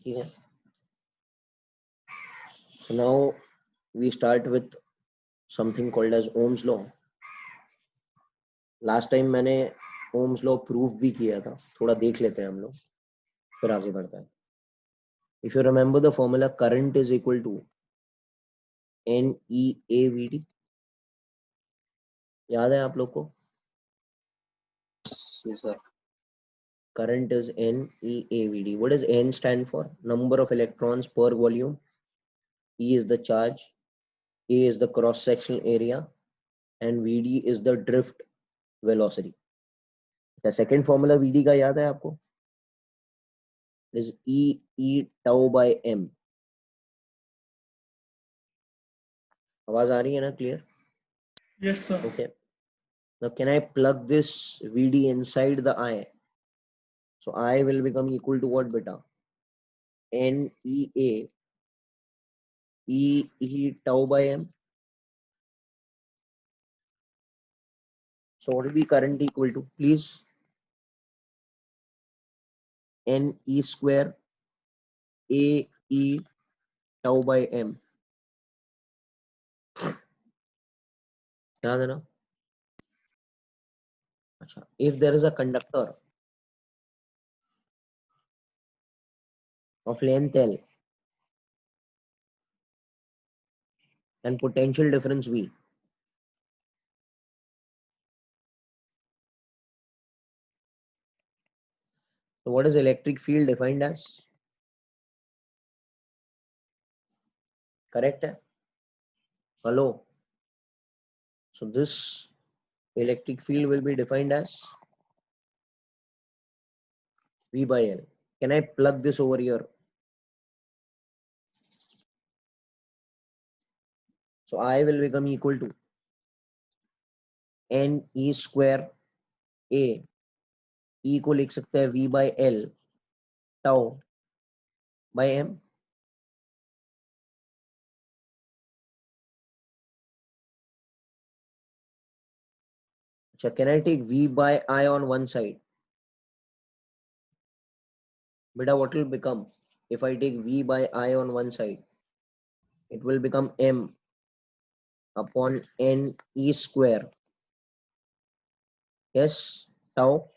ठीक है. So now we start with something called as Ohm's law. Last time मैंने Ohm's law proof भी किया था, थोड़ा देख लेते हैं हम लोग, फिर आगे बढ़ता है. If you remember the formula, current is equal to NEAVD. याद है आप लोग को? Yes sir. Current is NEAVD. What does N stand for? Number of electrons per volume. E is the charge, A is the cross sectional area, and VD is the drift velocity. The second formula VD का याद है आपको? It is E tau by M. आवाज आ रही है ना? Clear? Yes, sir. Okay. Now can I plug this VD inside the I? So I will become equal to what, beta? NEA E tau by M. So what will be current equal to? Please. NE square AE tau by M. याद है ना? अच्छा. If there is a conductor of length L and potential difference V, so what is electric field defined as? Correct है? Hello. So this electric field will be defined as V by L. Can I plug this over here? So I will become equal to NE square A. E को लिख सकते हैं V by L tau by M. अच्छा, can I take V by I on one side? Beta, what will become if I take V by I on one side? It will become M upon NE square. Yes, tau.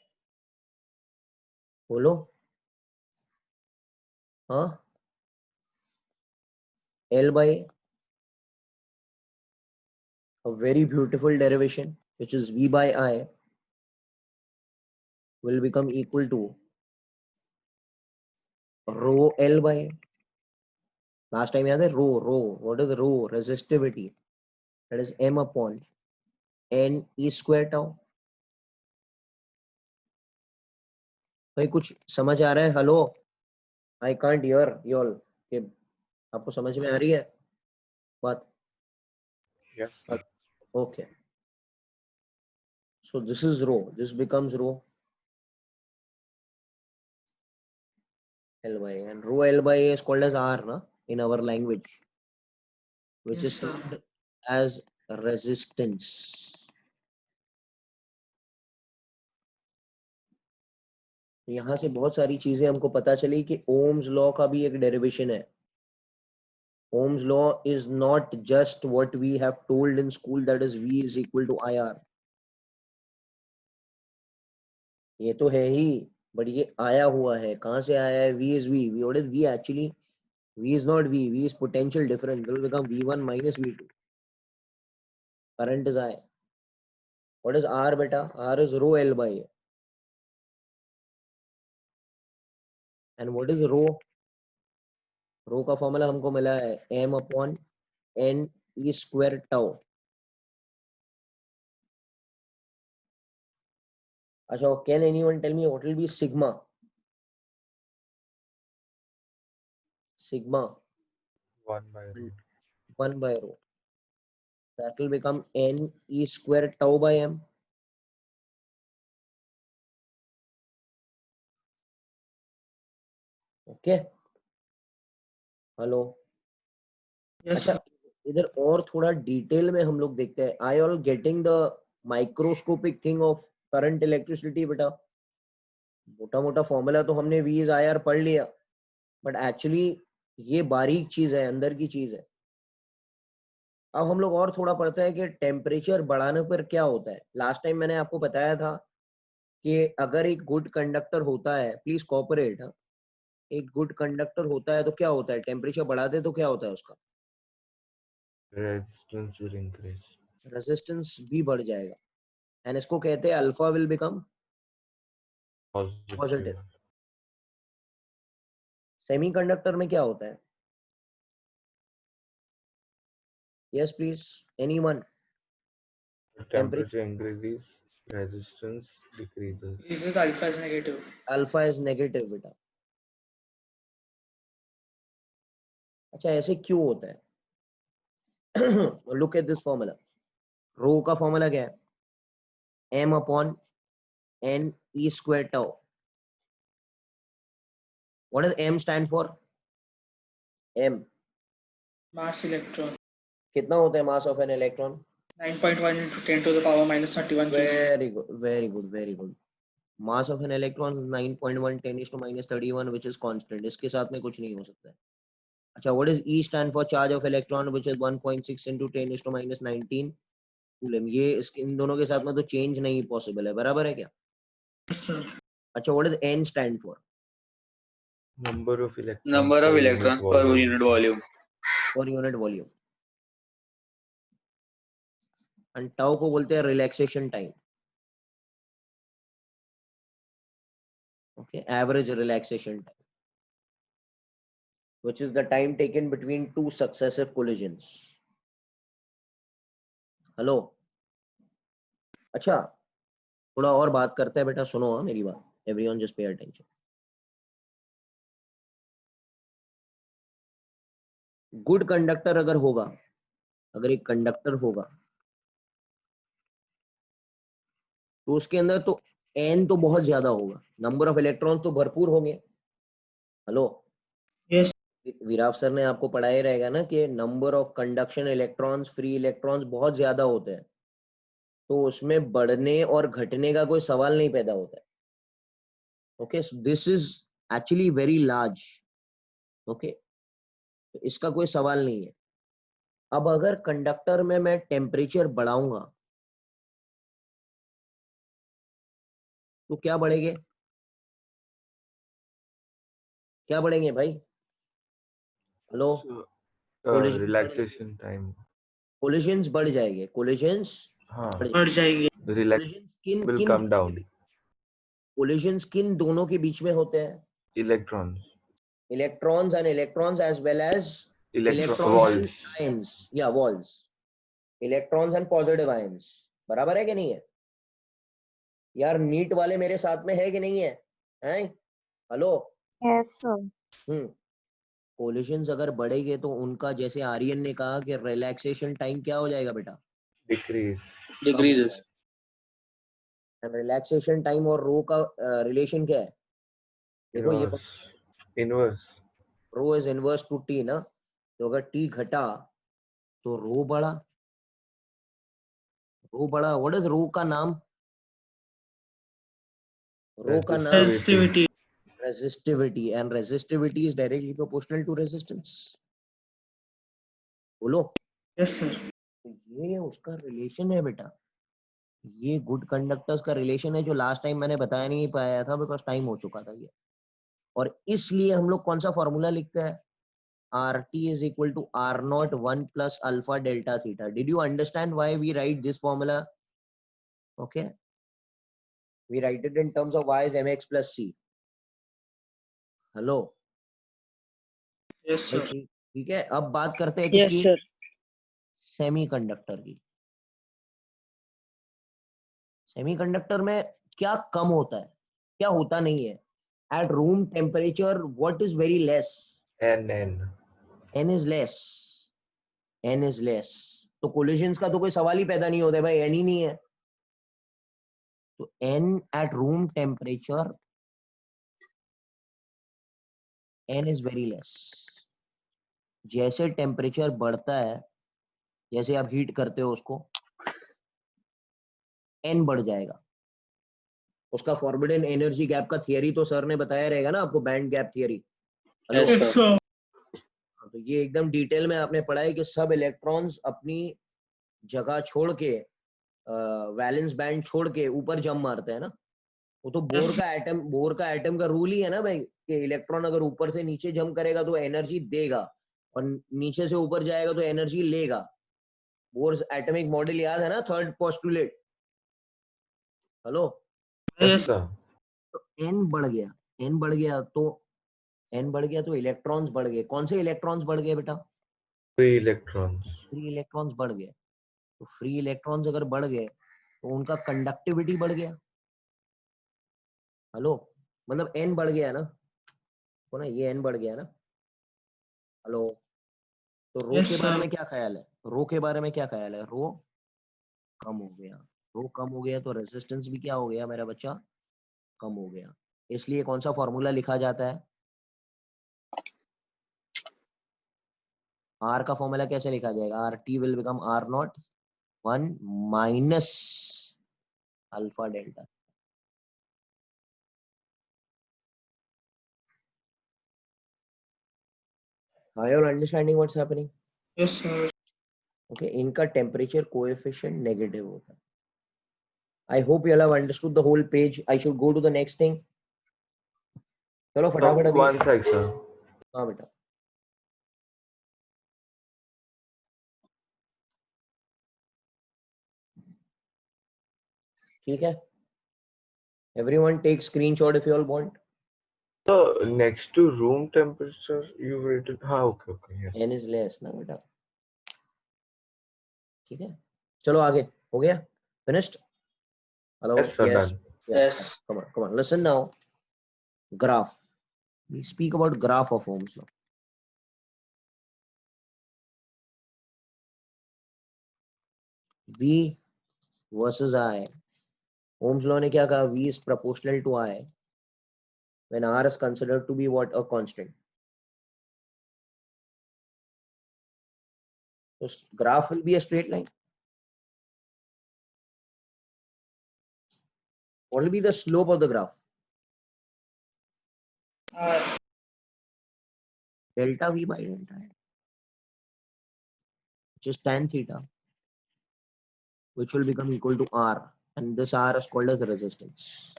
बोलो. हाँ. L by a very beautiful derivation, which is V by I, will become equal to rho L by. Last time याद है? Rho. What is rho? Resistivity. That is M upon NE square tau. भाई कुछ समझ आ रहा है? Hello. I can't hear you all. आपको समझ में आ रही है बात? Yes, sir. Okay. So this is rho. This becomes rho L by A, and rho L by A is called as R, na, in our language, which Yes, is sir. called as resistance. यहाँ से बहुत सारी चीजें हमको पता चली कि Ohm's law का भी एक डेरिवेशन है. Ohm's law is not just what we have told in school, that is V is equal to IR. ये तो है ही, but ये आया हुआ है. कहाँ से आया है? V is V. What is V actually? V is not V. V is potential difference. It will become V1 minus V2. Current is I. What is R, beta? R is rho L by A. And what is rho? Rho का formula हमको मिला है M upon N E square tau. अच्छा, can anyone tell me what will be sigma? Sigma 1 by root. 1 by rho. That will become N E square tau by M. Okay. Hello. Yes, अच्छा, sir. इधर और थोड़ा detail में हम लोग देखते हैं. I all getting the microscopic thing of current electricity बेटा? मोटा मोटा फॉर्मूला तो हमने V is IR पढ़ लिया. बट एक्चुअली ये बारीक चीज है, अंदर की चीज है। अब हम लोग और थोड़ा पढ़ते हैं कि टेम्परेचर बढ़ाने पर क्या होता है। लास्ट टाइम मैंने आपको बताया था कि अगर एक गुड कंडक्टर होता है, प्लीज कोऑपरेट, एक गुड कंडक्टर होता है तो क्या होता है, टेम्परेचर बढ़ाते तो क्या होता है उसका, Resistance will increase. रेजिस्टेंस भी बढ़ जाएगा। एंड इसको कहते हैं alpha will become Positive. Positive. Semiconductor में क्या होता है? Yes please, anyone? The temperature increases, resistance decreases. This is alpha is negative. Alpha is negative बेटा। अच्छा, ऐसे क्यों होता है? Look at this formula. Rho का फॉर्मूला क्या है? m upon n e square tau. What is m stand for? m Mass electron. कितना होता है mass of an electron? 9.1 into 10 to the power minus 31 kg. Very good, very good, very good. Mass of an electron 9.1 10⁻31 which is constant। इसके साथ में कुछ नहीं हो सकता है। अच्छा, what is E stand for charge of electron which is 1.6 into 10⁻19 coulomb. ये इसके इन दोनों के साथ में तो चेंज नहीं पॉसिबल है, बराबर है क्या? Yes, sir. अच्छा, what is N stand for? Number of electrons Number of per unit electrons per volume. unit volume. Per unit volume. And tau को बोलते हैं relaxation time. Okay, average relaxation time which is the time taken between two successive collisions। Hello, अच्छा थोड़ा और बात करते हैं बेटा, सुनो हाँ मेरी बात। Everyone just pay attention. Good conductor अगर होगा, अगर एक कंडक्टर होगा तो उसके अंदर तो n तो बहुत ज्यादा होगा, नंबर ऑफ इलेक्ट्रॉन तो भरपूर होंगे। Hello, Yes. विराव सर ने आपको पढ़ाया रहेगा ना कि number of conduction electrons, free electrons बहुत ज्यादा होते हैं, तो उसमें बढ़ने और घटने का कोई सवाल नहीं पैदा होता है। Okay, this is actually very large. Okay, इसका कोई सवाल नहीं है। अब अगर कंडक्टर में मैं टेम्परेचर बढ़ाऊंगा तो क्या बढ़ेंगे, क्या बढ़ेंगे भाई? Hello, So, collision relaxation time. Collisions बढ़ जाएंगे, कोलिजन्स हाँ, बढ़ बढ़ जाएगी. the relax कोलिजन किन will किन come down. कोलिजन्स किन दोनों के बीच में होते हैं? Electrons. Electrons and electrons as well as Electron electrons and walls. Ions या walls, electrons and positive ions. बराबर है कि नहीं है यार? नीट वाले मेरे साथ में है कि नहीं है? हैं? हेलो। Yes, sir. कोलिजन्स अगर बढ़ेंगे तो उनका, जैसे आर्यन ने कहा कि रिलैक्सेशन टाइम क्या हो जाएगा बेटा? Decrease. Decreases. रिलैक्सेशन टाइम और रो का रिलेशन क्या है? देखो ये Inverse. Inverse. Rho is inverse to T ना, तो अगर टी घटा तो रो बढ़ा, रो बढ़ा। व्हाट इज रो का नाम? रो का नाम Resistivity. Resistivity, and resistivity is directly proportional to resistance. बोलो, Yes, sir. तो ये उसका रिलेशन है बेटा। ये गुड कंडक्टर्स का रिलेशन है जो लास्ट टाइम मैंने बताया नहीं पाया था बिकॉज टाइम हो चुका था ये। और इसलिए हम लोग कौन सा फॉर्मूला लिखते हैं? RT is equal to R naught 1 plus alpha delta theta. Did you understand why we write this formula? Okay. We write it in terms of Y is mx plus c. Hello. Yes, sir. ठीक है, अब बात करते हैं Yes, किसकी? sir. Semiconductor की। Semiconductor में क्या कम होता है, क्या होता नहीं है? At room temperature what is very less? N. n is less, n is less। तो कोलिजन्स का तो कोई सवाल ही पैदा नहीं होता है भाई, n ही नहीं है। तो n at room temperature, n is very less। जैसे टेम्परेचर बढ़ता है, जैसे आप हीट करते हो उसको, n बढ़ जाएगा। उसका फॉरबिडन एनर्जी गैप का थियरी तो सर ने बताया रहेगा ना आपको, band gap theory. Hello Yes, sir. तो ये एकदम डिटेल में आपने पढ़ा है कि सब इलेक्ट्रॉन्स अपनी जगह छोड़ के वैलेंस बैंड छोड़ के ऊपर जंप मारते हैं ना। वो तो Yes, बोर का एटम का रूल ही है ना भाई कि इलेक्ट्रॉन अगर ऊपर से नीचे जंप करेगा तो एनर्जी देगा और नीचे से ऊपर जाएगा तो एनर्जी लेगा। बोर्स एटॉमिक मॉडल याद है ना, third postulate. Hello, Yes, yes, sir. तो एन बढ़ गया, एन बढ़ गया तो एन बढ़ गया तो इलेक्ट्रॉन्स बढ़ गए। कौन से इलेक्ट्रॉन्स बढ़ गए बेटा? 3 electrons. फ्री इलेक्ट्रॉन्स बढ़ गए। तो फ्री इलेक्ट्रॉन्स अगर बढ़ गए तो उनका कंडक्टिविटी बढ़ गया। हेलो, मतलब एन बढ़ गया ना, तो ना ये एन बढ़ गया ना। हेलो, तो रो yes, के बारे sir. में क्या ख्याल है? रो के बारे में क्या ख्याल है? रो कम हो गया, रो कम हो गया तो रेजिस्टेंस भी क्या हो गया मेरा बच्चा? कम हो गया। इसलिए कौन सा फॉर्मूला लिखा जाता है? आर का फॉर्मूला कैसे लिखा जाएगा? R T will become R naught 1 minus alpha delta. Are you all understanding what's happening? Yes, sir. Okay, इनका टेम्परेचर कोएफिशिएंट नेगेटिव होता है। I hope you all have understood the whole page. I should go to the next thing. चलो So, फटाफट अभी। one sec, sir. हाँ बेटा, ठीक है। Everyone take screenshot if you all want. So, next to room temperature, you written. Okay, okay, yes. N is less ना बेटा, ठीक है। चलो आगे, हो गया? Finished? Hello? Yes, sir, Yes. done. Yes. Come on. Listen now. Graph. We speak about graph of Ohm's law. V versus I. Ohm's law ने क्या कहा? V is proportional to I when R is considered to be what? A constant. So graph will be a straight line. What will be the slope of the graph? Delta V by delta I, which is tan theta, which will become equal to R, and this R is called as resistance.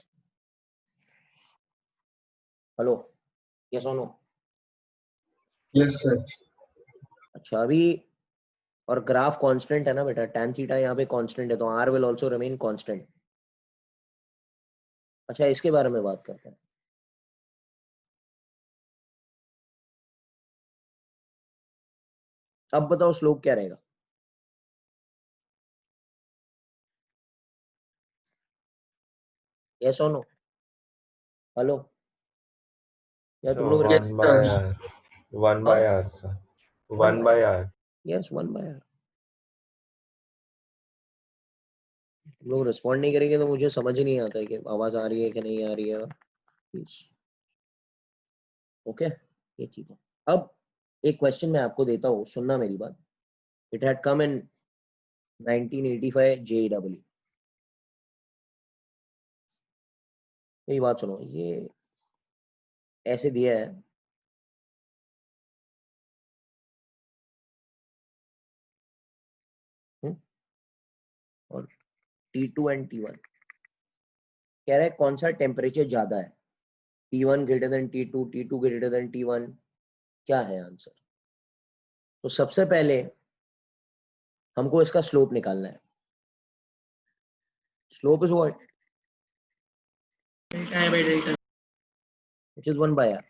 Hello? Yes or no? Yes, sir. अच्छा, अभी और graph constant है ना बेटा, tan theta यहाँ पे constant है तो R will also remain constant. अच्छा, इसके बारे में बात करते हैं। अब बताओ स्लोप क्या रहेगा? यस और नो? हेलो, या तुम So, लोग 1 by R. 1 by R, sir. 1 by R. Yes 1 by R। तुम लोग रिस्पॉन्ड नहीं करेंगे तो मुझे समझ ही नहीं आता है कि आवाज आ रही है कि नहीं आ रही है। प्लीज ओके, ये ठीक है। अब एक क्वेश्चन मैं आपको देता हूँ, सुनना मेरी बात। It had come in 1985 JEE। मेरी बात सुनो, ये ऐसे दिया है, और T2 एंड T1 कह रहा है कौन सा टेम्परेचर ज्यादा है? T1 greater than T2, T2 greater than T1। क्या है आंसर? तो सबसे पहले हमको इसका स्लोप निकालना है। Slope is what? Delta I by delta. which is 1 by R.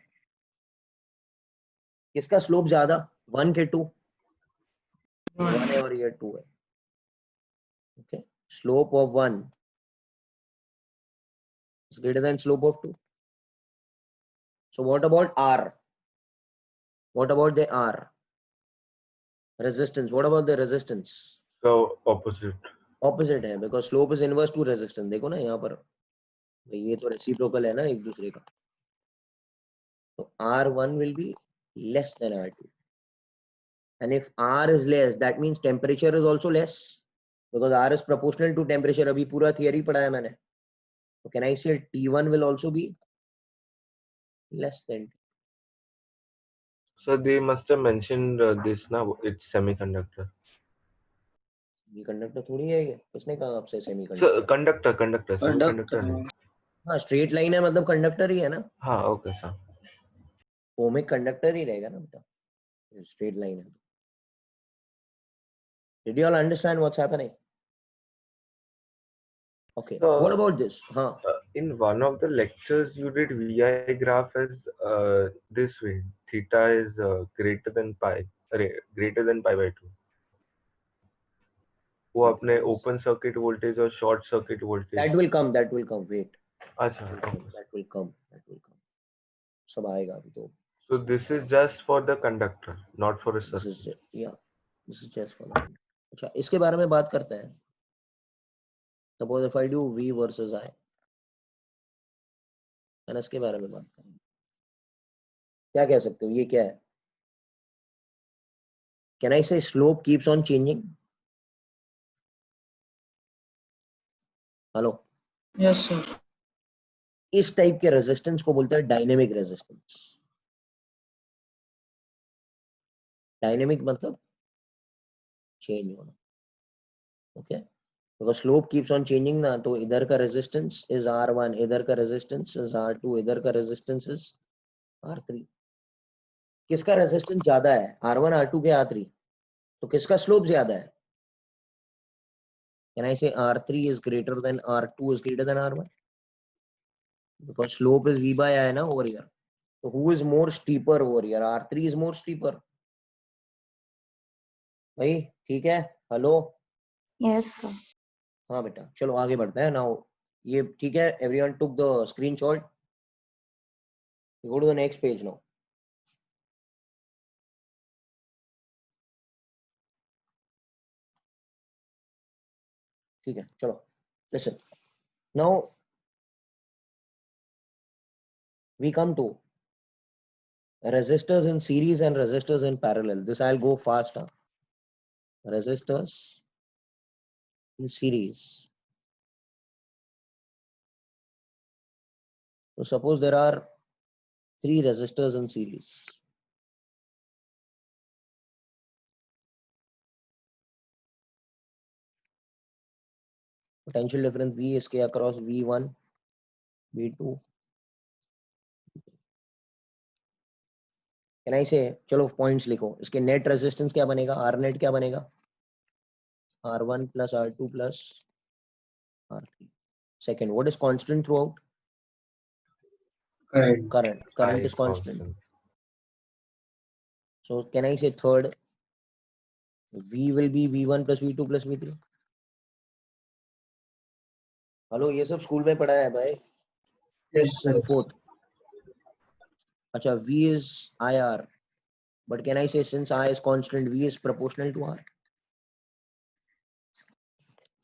किसका स्लोप ज्यादा? 1 के 2? 1 है और ये 2 है। Okay, slope of 1 is greater than slope of 2. So what about R? What about the R? Resistance. What about the resistance? So, opposite. Opposite है, because slope is inverse to resistance. देखो ना यहाँ पर, ये तो reciprocal है ना एक दूसरे का। तो R1 will be less than R2. And if R is less, that means temperature is also less, because R is proportional to temperature. अभी पूरा theory पढ़ा है मैंने। So can I say T1 will also be less than T? So they must have mentioned this now. It's semiconductor. Conductor थोड़ी है ये, किसने कहा आपसे So semiconductor? conductor, conductor semiconductor नहीं. हाँ स्ट्रेट लाइन है मतलब कंडक्टर ही है ना, हाँ, okay sir. ओमिक कंडक्टर ही रहेगा ना बेटा, स्ट्रेट लाइन है. Did you all understand what's happening? Okay. So, What about this? हाँ. In one of the lectures, you did VI graph as this way. Theta is greater than pi, greater than pi by 2. वो अपने open circuit voltage और short circuit voltage. That will come. That will come. Wait. अच्छा, That will come. okay. That will come. That will come. सब आएगा अभी तो. So this is just for the conductor, not for a This circuit. is yeah. This is just for the. अच्छा इसके बारे में बात करते हैं. Suppose if I do V versus I. है ना, इसके बारे में बात करें. क्या कह सकते हो? ये क्या है? Can I say slope keeps on changing? Hello. Yes sir. इस टाइप के रेजिस्टेंस को बोलते हैं डायनेमिक रेजिस्टेंस. डायनेमिक मतलब चेंज होना. Okay. because slope keeps on changing ना, तो इधर का resistance is R1, इधर का resistance is R2, इधर का resistance is R3. किसका resistance ज्यादा है, R1 R2 के R3? तो किसका slope ज्यादा है? Can I say R3 is greater than R2 is greater than R1? Because slope is V by I ना over here. So who is more steeper over here? R3 is more steeper. भाई ठीक है. Hello. Yes, sir. हाँ बेटा चलो आगे बढ़ते हैं. नाउ ये ठीक है. Everyone took the screenshot. Go to the next page now. ठीक है चलो. Listen. Now we come to resistors in series and resistors in parallel. This I'll go fast. Resistors in series. So suppose there are 3 resistors in series. Potential difference V इसके across V1, V2. Can I say, चलो points लिखो. इसके net resistance क्या बनेगा? R net क्या बनेगा? R1 plus R2 plus R3. Second, what is constant throughout? Correct. Current. Current I is constant. So can I say third? V will be V1 plus V2 plus V3. Hello ये सब school में पढ़ा है भाई. Yes sir. And fourth, अच्छा V is IR, but can I say since I is constant, V is proportional to R?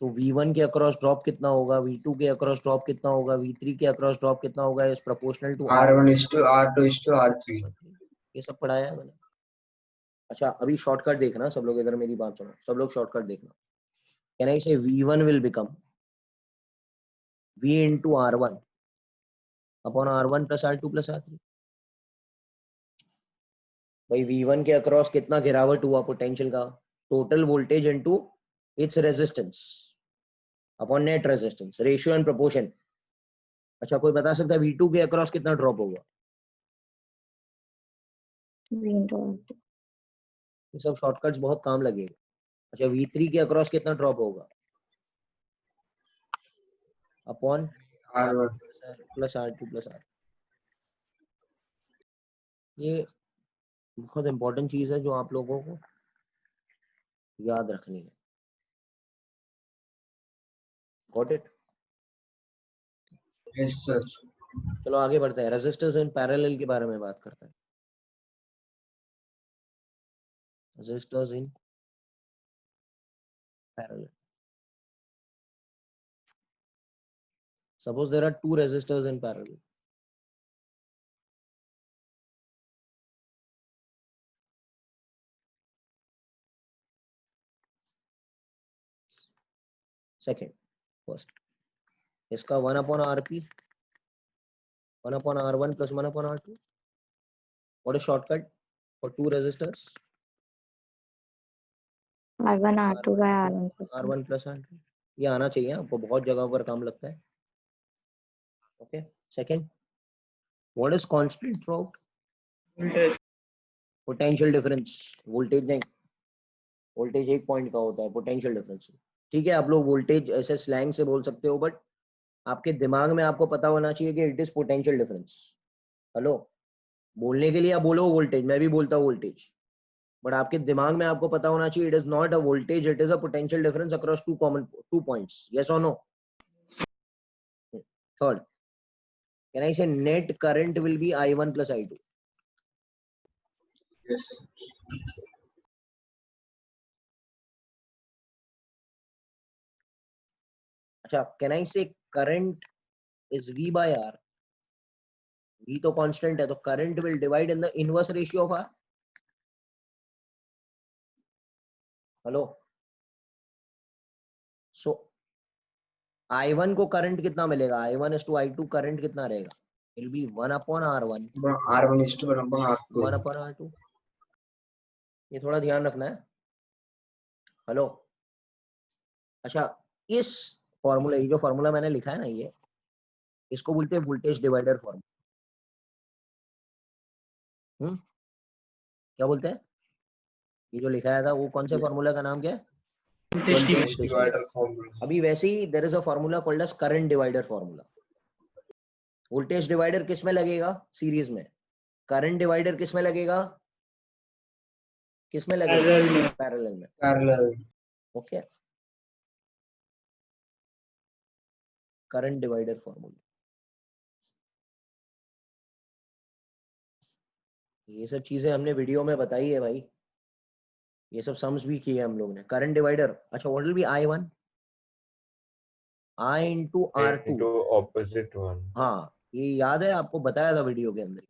तो V1 के across drop कितना होगा, V2 के अक्रॉस ड्रॉप कितना होगा, V3 के अक्रॉस ड्रॉप कितना होगा, is proportional to R. R1:R2:R3. ये सब पढ़ाया है मैंने. अच्छा अभी शॉर्टकट देखना सब लोग, इधर मेरी बात सुनो सब लोग, शॉर्टकट देखना. कैन आई से V1 will become V into R1 upon R1 plus R2 plus R3. भाई V1 के अक्रॉस कितना गिरावट हुआ पोटेंशियल का, total voltage into its resistance upon net resistance, ratio and proportion. अच्छा कोई बता सकता है V2 के अक्रॉस कितना ड्रॉप होगा? V into R2. ये सब शॉर्टकट्स बहुत काम लगेगा. अच्छा V3 के अक्रॉस कितना ड्रॉप होगा? Upon R1. Plus R2 plus R. ये बहुत इंपॉर्टेंट चीज है जो आप लोगों को याद रखनी है. Got it? Yes sir. चलो आगे बढ़ते हैं. रेजिस्टर्स इन पैरेलल के बारे में बात करते हैं. Resistors in parallel. Suppose there are 2 resistors in parallel. Second, first, इसका 1 upon RP, 1 upon R1 plus 1 upon R2. What is shortcut? for two resistors, R1 R2 by R1 plus R2. R1 plus R2. ये आना चाहिए, आपको बहुत जगह पर काम लगता है. Okay. Second, what is constant throughout? Voltage. Potential difference. Voltage नहीं, voltage एक पॉइंट का होता है, potential difference. ठीक है, आप लोग voltage ऐसे स्लैंग से बोल सकते हो, बट आपके दिमाग में आपको पता होना चाहिए कि it is potential difference. Hello, बोलने के लिए आप बोलो वोल्टेज, मैं भी बोलता हूँ वोल्टेज, बट आपके दिमाग में आपको पता होना चाहिए it is not a voltage, it is a potential difference across two points. Yes और नो? थर्ड, कैन आई से net current will be I1 plus I2? Yes. अच्छा, कैन आई से current is V by R? V तो constant है, तो current will divide in the inverse ratio of R. Hello, so I1 को current कितना मिलेगा? I1 is to I2 current कितना रहेगा? It will be 1 upon R1, R1 is to 1 upon R2. 1 upon R2. ये थोड़ा ध्यान रखना है. हेलो, अच्छा, इस फॉर्मूला, ये जो फॉर्मूला मैंने लिखा है ना, ये इसको बोलते हैं वोल्टेज डिवाइडर फॉर्मूला. क्या बोलते हैं? ये जो लिखाया था वो कौन से फॉर्मूला का नाम क्या है? Voltage divider formula. अभी वैसे ही there is a formula called as current divider formula. Voltage divider किस में लगेगा? सीरीज में. करंट डिवाइडर किस में लगेगा? किस में लगेगा? Parallel में. पैरेलल में. Parallel. Okay, current divider formula. ये सब चीजें हमने वीडियो में बताई है भाई, ये सब सम्स भी किए हम लोग ने. करंट डिवाइडर, अच्छा, what will B I1? I into R2. into opposite one. हाँ, ये याद है आपको, बताया था वीडियो के अंदर.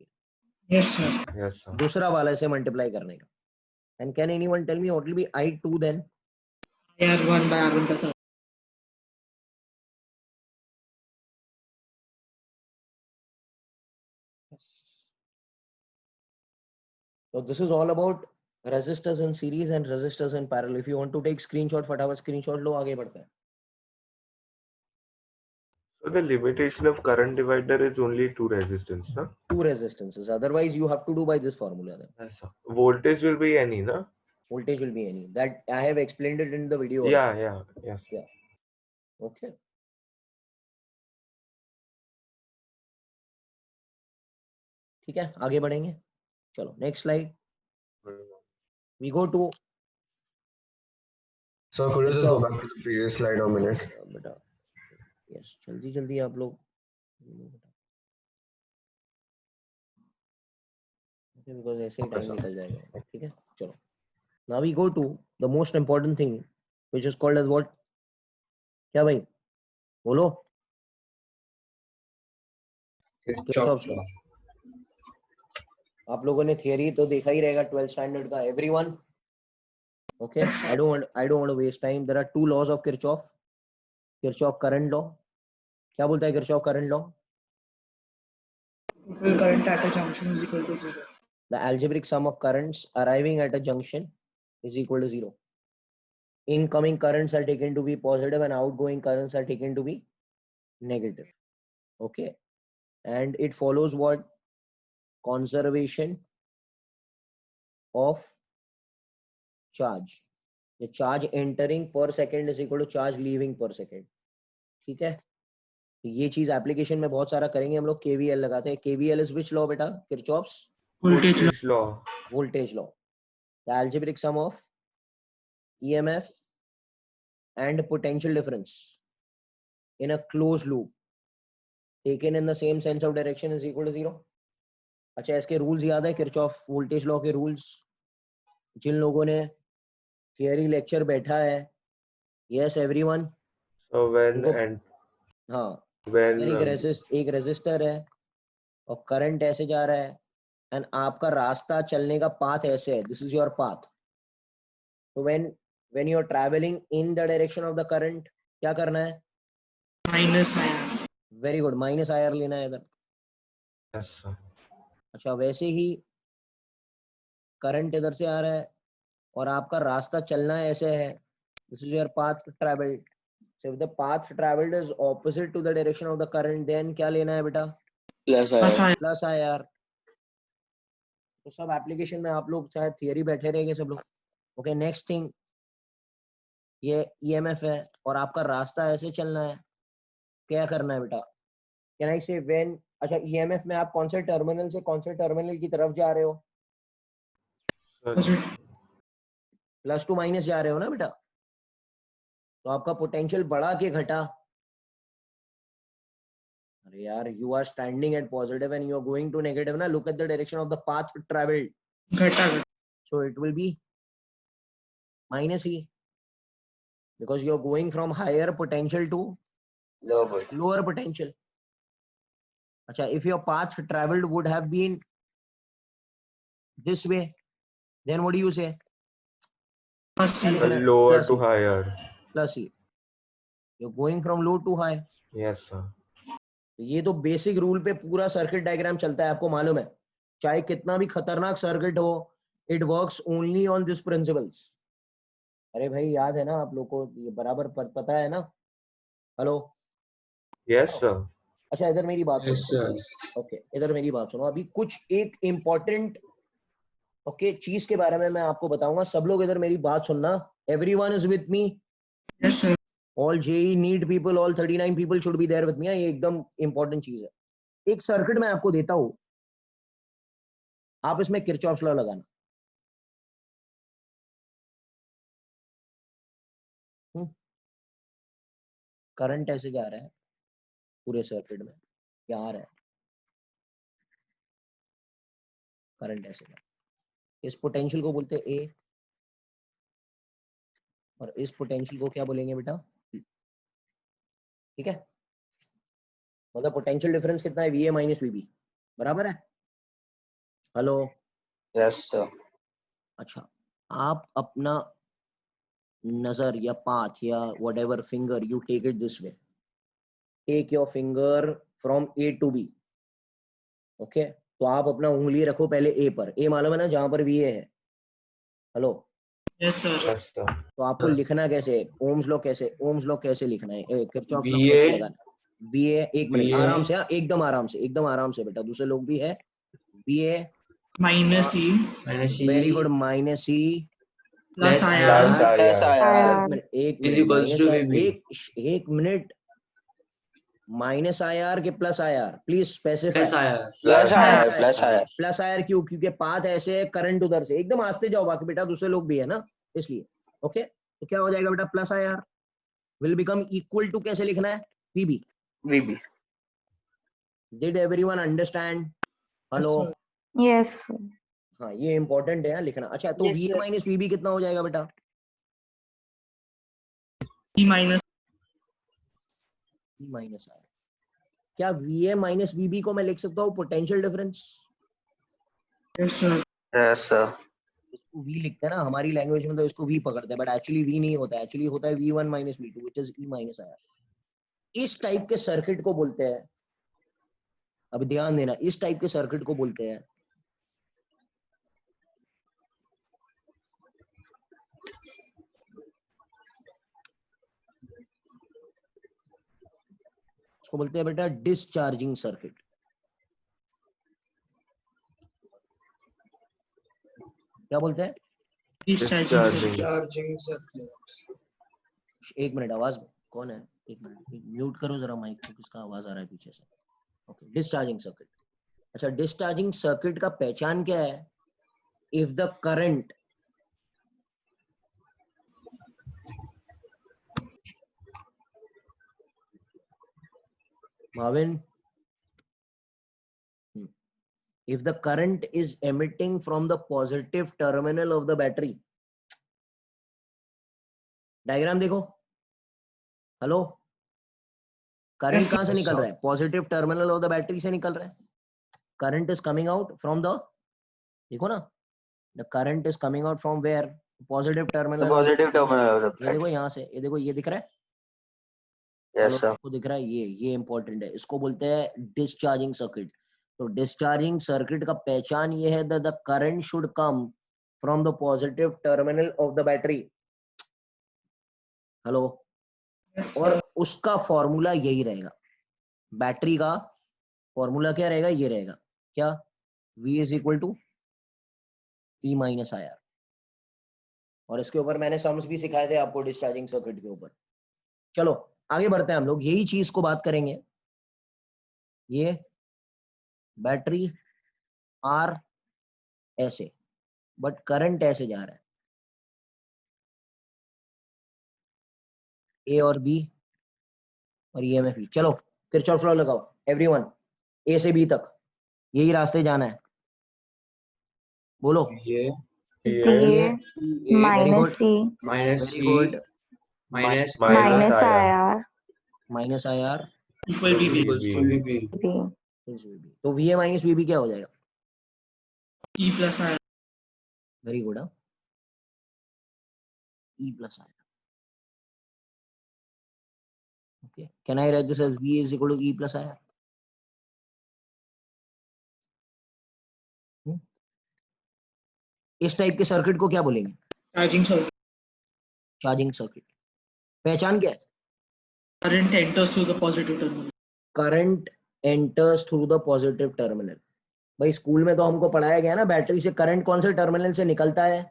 Yes, sir. Yes, sir. दूसरा वाला से मल्टीप्लाई करने का. And can anyone tell me what will be I2 then? R1 by R1 plus R2. So this is all about resistors in series and resistors in parallel. If you want to take screenshot, फटाफट screenshot लो, आगे बढ़ते हैं. So the limitation of current divider is only two resistance, huh? Two resistances. Otherwise, you have to do by this formula. Then Yes, sir. Voltage will be any, na? voltage will be any. That I have explained it in the video. Yeah, also. yeah, yes. Yeah. Okay. ठीक है, आगे बढ़ेंगे. चलो, next slide. We go to. So could you just go back to the previous slide a minute? बेटा, yes, जल्दी जल्दी आप लोग. Okay, because ऐसे ही टाइम निकल जाएगा. ठीक है, चलो. Now we go to the most important thing, which is called as what? क्या भाई? बोलो. Kirchhoff's law. आप लोगों ने थियरी तो देखा ही रहेगा 12th स्टैंडर्ड का. Everyone? Okay, I don't want to waste time. There are two laws of Kirchhoff. Kirchhoff current law. क्या बोलता है Kirchhoff current law? Total current at a junction is equal to 0. The algebraic sum of currents arriving at a junction is equal to 0. Incoming currents are taken to be positive and outgoing currents are taken to be negative. Okay, and it follows what? Conservation of charge. The charge entering per second is equal to charge leaving per second. ठीक है, ये चीज application में बहुत सारा करेंगे हम लोग. KVL लगाते हैं. KVL is which law बेटा? Kirchhoff's Voltage law. law. voltage law. The algebraic sum of EMF and potential difference in a closed loop taken in the same sense of direction is equal to 0. अच्छा, इसके rules याद है? Kirchhoff voltage law के rules. जिन लोगों ने theory lecture बैठा है, yes everyone? So when उनको, and हाँ, when एक रेजिस्टर है और करंट ऐसे जा रहा है एंड आपका रास्ता चलने का पाथ ऐसे है. This is your path. तो when you are traveling in the direction of the current, क्या करना है? minus IR. Very good, minus IR लेना है इधर. yes, sir. अच्छा, वैसे ही करंट इधर से आ रहा है और आपका रास्ता चलना ऐसे है, this is your path travelled, so if the path traveled is opposite to the direction of the current, then क्या लेना है बेटा? प्लस आया प्लस IR। तो सब एप्लीकेशन में आप लोग शायद थियरी बैठे रहेंगे सब लोग। ओके, नेक्स्ट थिंग, ये EMF है और आपका रास्ता ऐसे चलना है, क्या करना है बेटा? कैन आई से व्हेन, अच्छा EMF में आप कौन से टर्मिनल से कौन से टर्मिनल की तरफ जा रहे हो? प्लस टू माइनस जा रहे हो ना बेटा? तो आपका पोटेंशियल बढ़ा के घटा? अरे यार, you are standing at positive and you are going to negative ना, look at the direction of the path travelled. घटा So it will be minus E because you are going from higher potential to lower potential. अच्छा, if your path traveled would have been this way, then what do you say? Plus क्या लिखना है? Lower Plus to E, higher. plus E. You're going from low to high. Yes, sir. ये तो basic rule पे पूरा circuit diagram चलता है, आपको मालूम है। चाहे कितना भी खतरनाक सर्किट हो, it works only on this principles. अरे भाई, याद है ना आप लोग को, ये बराबर पता है ना? हेलो? Yes, sir. अच्छा, इधर मेरी बात सुनो। ओके, इधर मेरी बात सुनो। अभी कुछ एक इम्पोर्टेंट चीज के बारे में मैं आपको बताऊंगा, सब लोग इधर मेरी बात सुनना। Everyone is with me? Yes sir. All JEE NEET people, all 39 people should be there with me. ये एकदम इंपॉर्टेंट चीज है। एक सर्किट मैं आपको देता हूं, आप इसमें किरचॉफ्स लॉ लगाना। करंट ऐसे जा रहा है पूरे सर्किट में, क्या आ रहा है? करंट ऐसे जा रहा है। इस पोटेंशियल को बोलते हैं A और इस पोटेंशियल को क्या बोलेंगे बेटा? ठीक है, मतलब पोटेंशियल डिफरेंस कितना है? VA माइनस VB बराबर है। हेलो? Yes sir. अच्छा, आप अपना नजर या पाथ या whatever finger, you take it this way, take your finger from A to B। Okay, तो आप अपना उंगली रखो पहले A पर। A मालूम है ना, जहां पर VA है। Hello? Yes sir. Yes, sir. तो आपको लिखना कैसे? ओम्स लॉ कैसे, ओम्स लॉ कैसे लिखना है? किरचॉफ लॉ VA कैसे लगाना? VA, एक मिनट, VA आराम से, हाँ, एकदम आराम से, एकदम आराम से बेटा, दूसरे लोग भी है। VA minus E minus very good, minus C plus Plus आया प्लस IR एक is minute, equals to minus VB एक मिनट, माइनस IR के plus IR, please specify. Plus आया प्लस IR क्यों? क्योंकि पाथ ऐसे है, करंट उधर से। एकदम आस्ते जाओ, बाकी बेटा दूसरे लोग भी है ना, इसलिए। ओके, तो क्या हो जाएगा बेटा? Plus IR will become equal to, कैसे लिखना है? VB। VB did everyone understand? Hello? yes हाँ, ये इंपॉर्टेंट है लिखना। अच्छा, तो VA माइनस VB कितना हो जाएगा बेटा? E minus minus IR। क्या VA माइनस VB को मैं लिख सकता हूँ potential difference? Yes sir. Yes sir इसको V लिखते हैं ना, हमारी लैंग्वेज में तो इसको V पकड़ते हैं, बट एक्चुअली V नहीं होता है, एक्चुअली होता है V1 minus V2 which is E minus IR। इस टाइप के सर्किट को बोलते हैं, अब ध्यान देना, इस टाइप के सर्किट को बोलते हैं इसको बोलते हैं बेटा डिस्चार्जिंग सर्किट। क्या बोलते हैं? डिस्चार्जिंग एक मिनट, आवाज कौन है? एक मिनट, म्यूट करो जरा माइक को, किसका आवाज आ रहा है पीछे से? Okay, discharging circuit. अच्छा, डिस्चार्जिंग सर्किट का पहचान क्या है? If the current Bhavin, if the current is emitting from the positive terminal of the battery, diagram देखो। हेलो? करंट कहां से निकल रहा है? Positive terminal of the battery से निकल रहा है। Current is coming out from the, देखो ना, the current is coming out from where? Positive terminal. ये देखो यहाँ से, ये देखो, ये दिख रहा है? यस सर आपको दिख रहा है? ये इंपॉर्टेंट है, इसको बोलते हैं डिस्चार्जिंग सर्किट। तो डिस्चार्जिंग सर्किट का पहचान ये है the current should come from the positive terminal of the battery. Hello, Yes, और sir. उसका फॉर्मूला यही रहेगा. बैटरी का फॉर्मूला क्या रहेगा? ये रहेगा क्या? V is equal to E minus IR. और इसके ऊपर मैंने सम्स भी सिखाए थे आपको डिस्चार्जिंग सर्किट के ऊपर. चलो आगे बढ़ते हैं हम लोग, यही चीज को बात करेंगे. ये बैटरी आर ऐसे, बट करंट ऐसे जा रहा है, ए और बी और EMF भी. चलो किरचॉफ लॉ लगाओ एवरीवन, ए से बी तक यही रास्ते जाना है. बोलो. ये VA minus C minus very E good. minus minus IR. IR minus IR Equal VB. equals to VB. VB. तो VA माइनस VB क्या हो जाएगा? E plus IR. Very good. E plus IR. Okay, can I write this as V is equal to E plus IR? इस type के circuit को क्या बोलेंगे? Charging circuit. Charging circuit. पहचान क्या है? Current enters through the positive terminal. Current enters through the positive terminal. भाई school में तो हमको पढ़ाया गया ना, बैटरी से करंट कौन से टर्मिनल से निकलता है?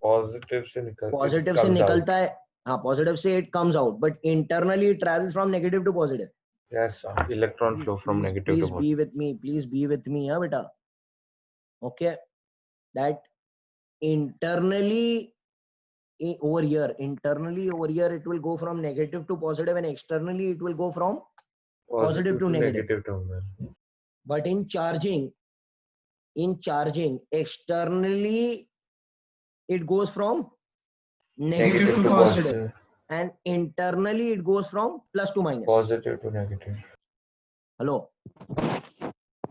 पॉजिटिव से निकल पॉजिटिव से निकलता है. हाँ, पॉजिटिव से it comes out, but internally it travels from negative to positive. Yes electron flow from negative Please to be with me. Please be with me, yeah, beta. Okay, that internally over here, it will go from negative to positive, and externally it will go from positive to negative. terminal. But in charging, externally it goes from negative to positive, and internally it goes from plus to minus. Positive to negative. Hello.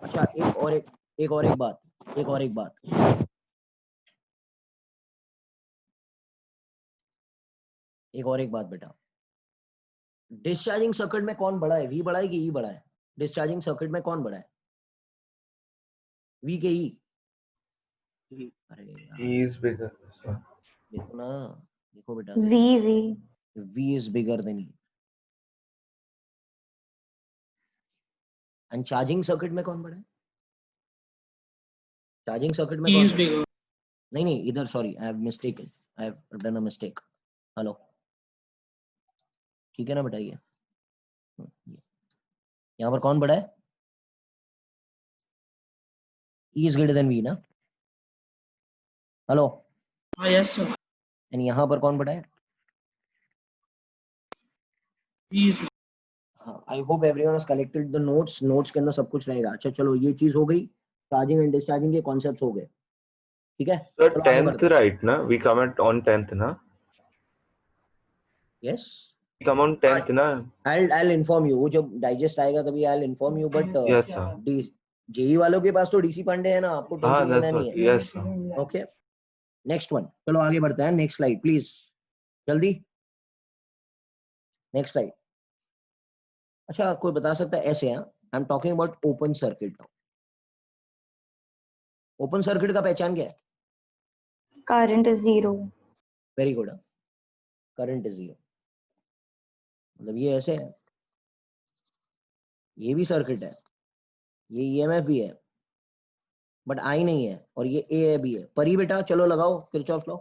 अच्छा, एक और एक बात. बेटा, discharging circuit में कौन बड़ा है? V बड़ा है कि E बड़ा है? डिस्चार्जिंग सर्किट में कौन बड़ा है? V के E? अरे यार, E is bigger. So, देखो ना, देखो बेटा, VV V is bigger than E. And charging circuit में कौन बड़ा है? चार्जिंग सर्किट में E कौन is बड़ा है? bigger. नहीं, इधर sorry, I have done a mistake. Hello, ठीक है ना बेटा? ये यहाँ पर कौन बड़ा है? E is greater than V ना? हेलो. Yes, sir. एंड यहाँ पर कौन बड़ा है? E is. हाँ, I hope everyone has collected the notes के अंदर सब कुछ रहेगा. अच्छा चलो, ये चीज हो गई, चार्जिंग एंड डिस्चार्जिंग के कॉन्सेप्ट्स हो गए. ठीक है, sir, चलो आगे 10th बढ़ते हैं. right na? We come on 10th na? Yes, We come on 10th na? I'll inform you. वो जब डाइजेस्ट आएगा तभी I'll inform you. But Yes sir. JEE वालों के पास तो डीसी पांडे है ना, आपको हाँ टेंशन लेना that's नहीं what. है. Yes sir. Okay, next one. चलो आगे बढ़ते हैं. नेक्स्ट स्लाइड प्लीज, जल्दी. Next slide. अच्छा, कोई बता सकता है ऐसे? हैं, I am talking about open circuit. Open circuit का पहचान क्या है? current is 0. Very good. Current is 0. मतलब ये ऐसे है, ये भी सर्किट है, ये ईएमएफ भी है, बट आई नहीं है, और ये ए है, बी है. परी बेटा चलो लगाओ किरचॉफ लॉ,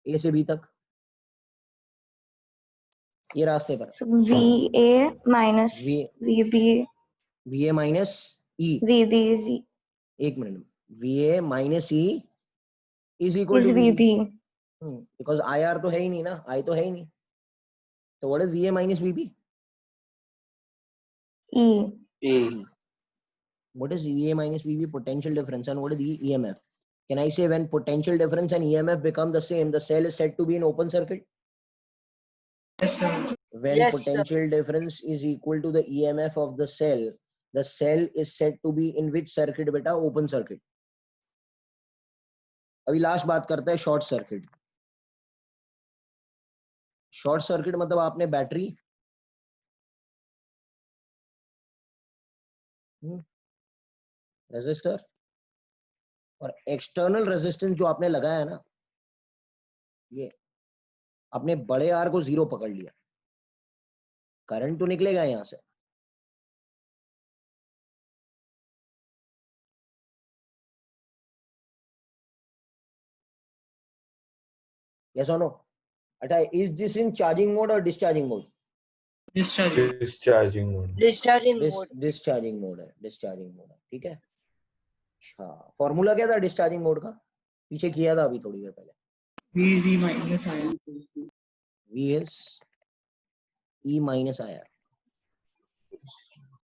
ए से बी तक ये रास्ते पर. So VA minus V VB VA minus E. VB is एक मिनट. VA minus E is equal to VB. Because IR तो है ही नहीं ना, I तो है ही नहीं. तो what is VA minus VB? E. E. What is VA minus VB? Potential difference. And what is EMF? Can I say when potential difference and EMF become the same, the cell is said to be in open circuit? Yes, sir. When Yes, sir. potential difference is equal to the EMF of the cell is said to be in which circuit beta? Open circuit. अभी last बात करते हैं short circuit. Short circuit मतलब आपने battery resistor और external resistance जो आपने लगाया है ना, ये आपने बड़े आर को 0 पकड़ लिया, करंट तो निकलेगा यहां से। यस और नो? अच्छा, is this in charging mode और discharging mode? Discharging. Discharging mode. Discharging mode. Discharging mode है, डिस्चार्जिंग मोड है, ठीक है। अच्छा, फॉर्मूला क्या था डिस्चार्जिंग मोड का? पीछे किया था अभी थोड़ी देर पहले। V is E minus IR. V is E minus IR,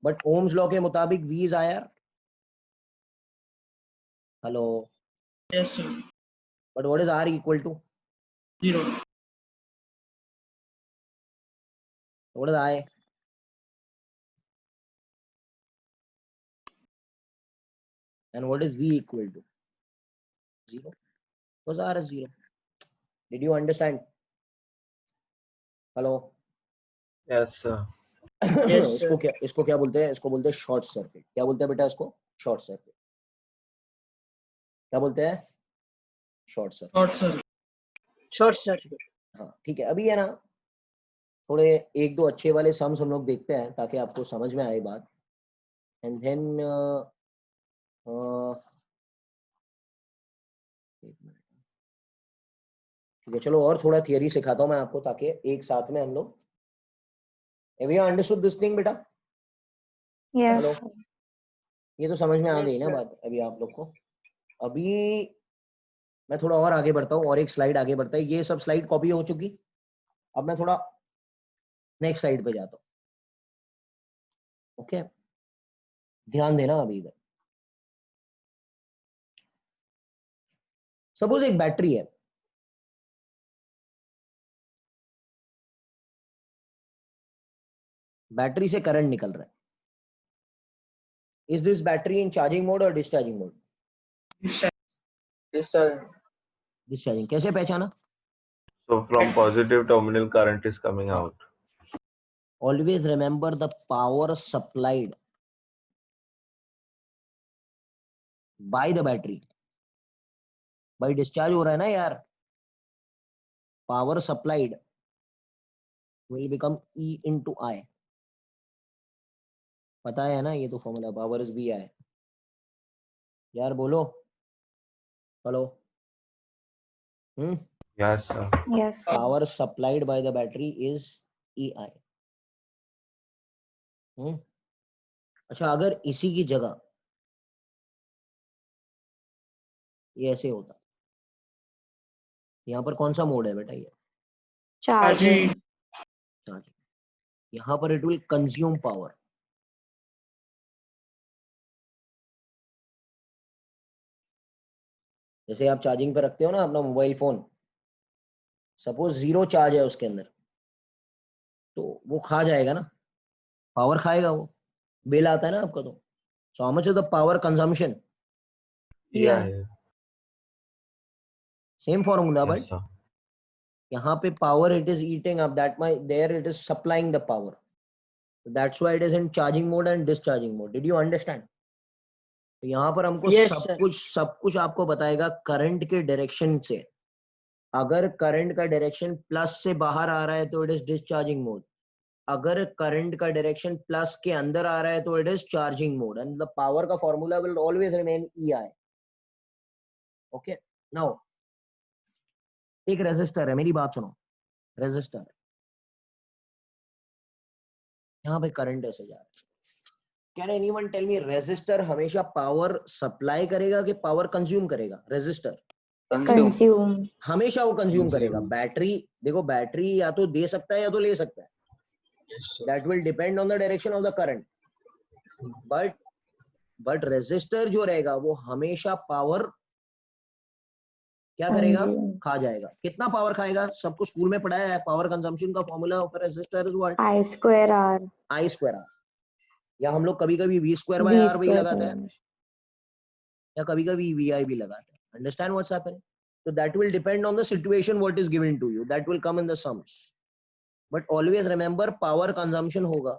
but Ohm's law के मुताबिक V is IR। Hello, Yes, sir. But what is R equal to? 0. What is I? And what is V equal to? 0. Because R is 0. Did you understand? Hello? Yes, sir. Yes, sir. इसको क्या बोलते हैं? इसको बोलते हैं short circuit. क्या बोलते हैं बेटा इसको? Short circuit. क्या बोलते हैं? Short circuit. Short circuit. Short circuit. हाँ ठीक है। अभी है ना, थोड़े एक दो अच्छे वाले सम्स हम लोग देखते हैं ताकि आपको समझ में आए बात। एंड देन ठीक है, चलो और थोड़ा थियरी सिखाता हूँ मैं आपको ताकि एक साथ में हम लोग। एवरीवन अंडरस्टूड दिस थिंग बेटा? Yes. Hello, sir. ये तो समझ में आ Yes, गई ना sir. बात अभी आप लोग को? अभी मैं थोड़ा और आगे बढ़ता हूँ, और एक स्लाइड आगे बढ़ता है। ये सब स्लाइड कॉपी हो चुकी। अब मैं थोड़ा नेक्स्ट स्लाइड पे जाता हूँ। ओके, ध्यान देना अभी इधर। सपोज एक बैटरी है, बैटरी से करंट निकल रहा है। Is this battery in charging mode और discharging mode? Discharging. Discharging. Discharging. कैसे पहचाना? So from positive terminal current is coming हाँ। out. Always remember the power supplied by the battery. भाई डिस्चार्ज हो रहा है ना यार, power supplied will become E into I। पता है ना ये तो formula, power is B I. यार बोलो, hello. Yes, sir. Yes. sir. Power supplied by the battery is E I. अच्छा, अगर इसी की जगह ये ऐसे होता, यहाँ पर कौन सा मोड है बेटा? ये Charging. चार्जिंग। यहाँ पर इट विल कंज्यूम पावर। जैसे आप चार्जिंग पे रखते हो ना अपना मोबाइल फोन, सपोज 0 चार्ज है उसके अंदर, तो वो खा जाएगा ना, पावर खाएगा वो। बिल आता है ना आपका, तो so how much is the power consumption? Yeah. Same formula, Yes, but sir. यहाँ पे power it is eating up, that my there it is supplying the power, that's why it is in charging mode and discharging mode. Did you understand? तो यहाँ पर हमको Yes, sir. सब कुछ आपको बताएगा करंट के डायरेक्शन से। अगर करंट का डायरेक्शन प्लस से बाहर आ रहा है तो इट इज डिस्चार्जिंग मोड, अगर करंट का डायरेक्शन प्लस के अंदर आ रहा है तो it is charging mode, and the power का formula will always remain E I. Okay, now एक रेजिस्टर है, मेरी बात सुनो। रेजिस्टर, यहाँ पे करंट ऐसे जा रहा है। Can anyone tell me, resistor हमेशा पावर सप्लाई करेगा कि पावर कंज्यूम करेगा? Resistor Consume. Consume. हमेशा वो कंज्यूम Consume. करेगा। बैटरी देखो, बैटरी या तो दे सकता है या तो ले सकता है, Yes, sir. That will depend on the direction of the current. But resistor जो रहेगा वो हमेशा पावर क्या करेगा? Consume. खा जाएगा। कितना पावर खाएगा? सबको स्कूल में पढ़ाया है, पावर कंजम्पशन का formula of resistor is what? I square R. I square R, या हम लोग कभी कभी V square by V R भी square लगाते by हैं, R. या कभी कभी वी आई भी लगाते हैं। Understand what's happening? So that will depend on the situation what is given to you, that will come in the sums, but always remember power consumption होगा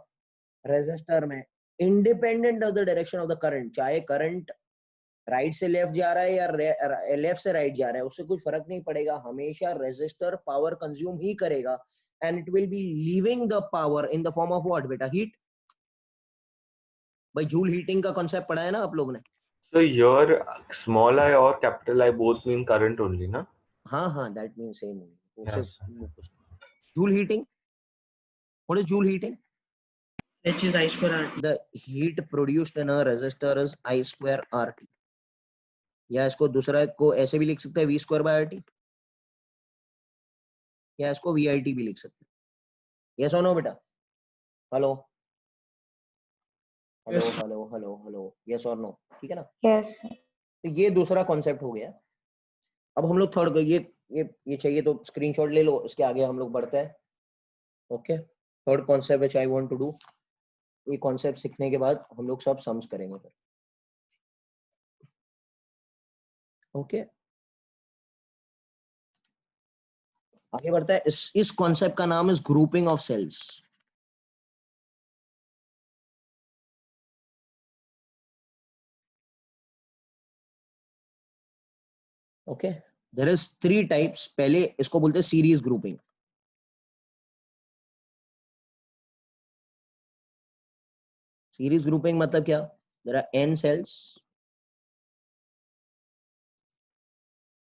रेजिस्टर में independent of the direction of the current। चाहे current right से left जा रहा है या left से right जा रहा है, उससे कुछ फर्क नहीं पड़ेगा, हमेशा रेजिस्टर पावर कंज्यूम ही करेगा and it will be leaving the power in the form of what बेटा, हीट। भाई जूल हीटिंग का कॉन्सेप्ट पढ़ा है ना आप लोगों ने? So your small I or capital I both mean current only, na? हाँ हाँ, that mean same. Yes. Joule heating, what is joule heating? H is I square RT. The heat produced in a resistor is I square RT, या इसको दूसरा को ऐसे भी लिख सकते हैं V square by RT, या इसको VIT भी लिख सकते हैं। यस और नो बेटा? Hello hello Yes. Hello hello hello, yes और नो, ठीक है ना? Yes, sir. तो ये दूसरा कॉन्सेप्ट हो गया। अब हम लोग थर्ड, ये चाहिए तो स्क्रीनशॉट ले लो, इसके आगे हम लोग बढ़ते हैं। Okay, third concept which I want to do, ये कॉन्सेप्ट सीखने के बाद हम लोग सब सम्स करेंगे फिर। ओके, आगे बढ़ता है। इस कॉन्सेप्ट का नाम is grouping of cells. Okay, there is 3 types. पहले इसको बोलते हैं सीरीज ग्रुपिंग। सीरीज ग्रुपिंग मतलब क्या? There are n cells,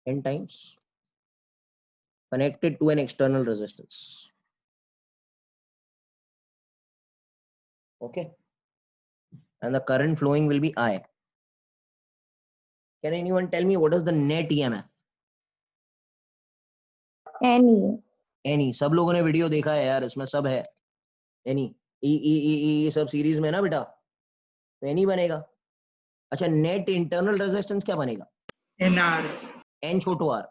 n times connected to an external resistance. Okay, and the current flowing will be I. Can anyone tell me what is the net EMF? Any. Any, सब लोगों ने video देखा है यार, इसमें सब है। Any, ये सब सीरीज में ना बेटा, तो any बनेगा। अच्छा, नेट इंटरनल रेजिस्टेंस क्या बनेगा? NR. n छोटो r।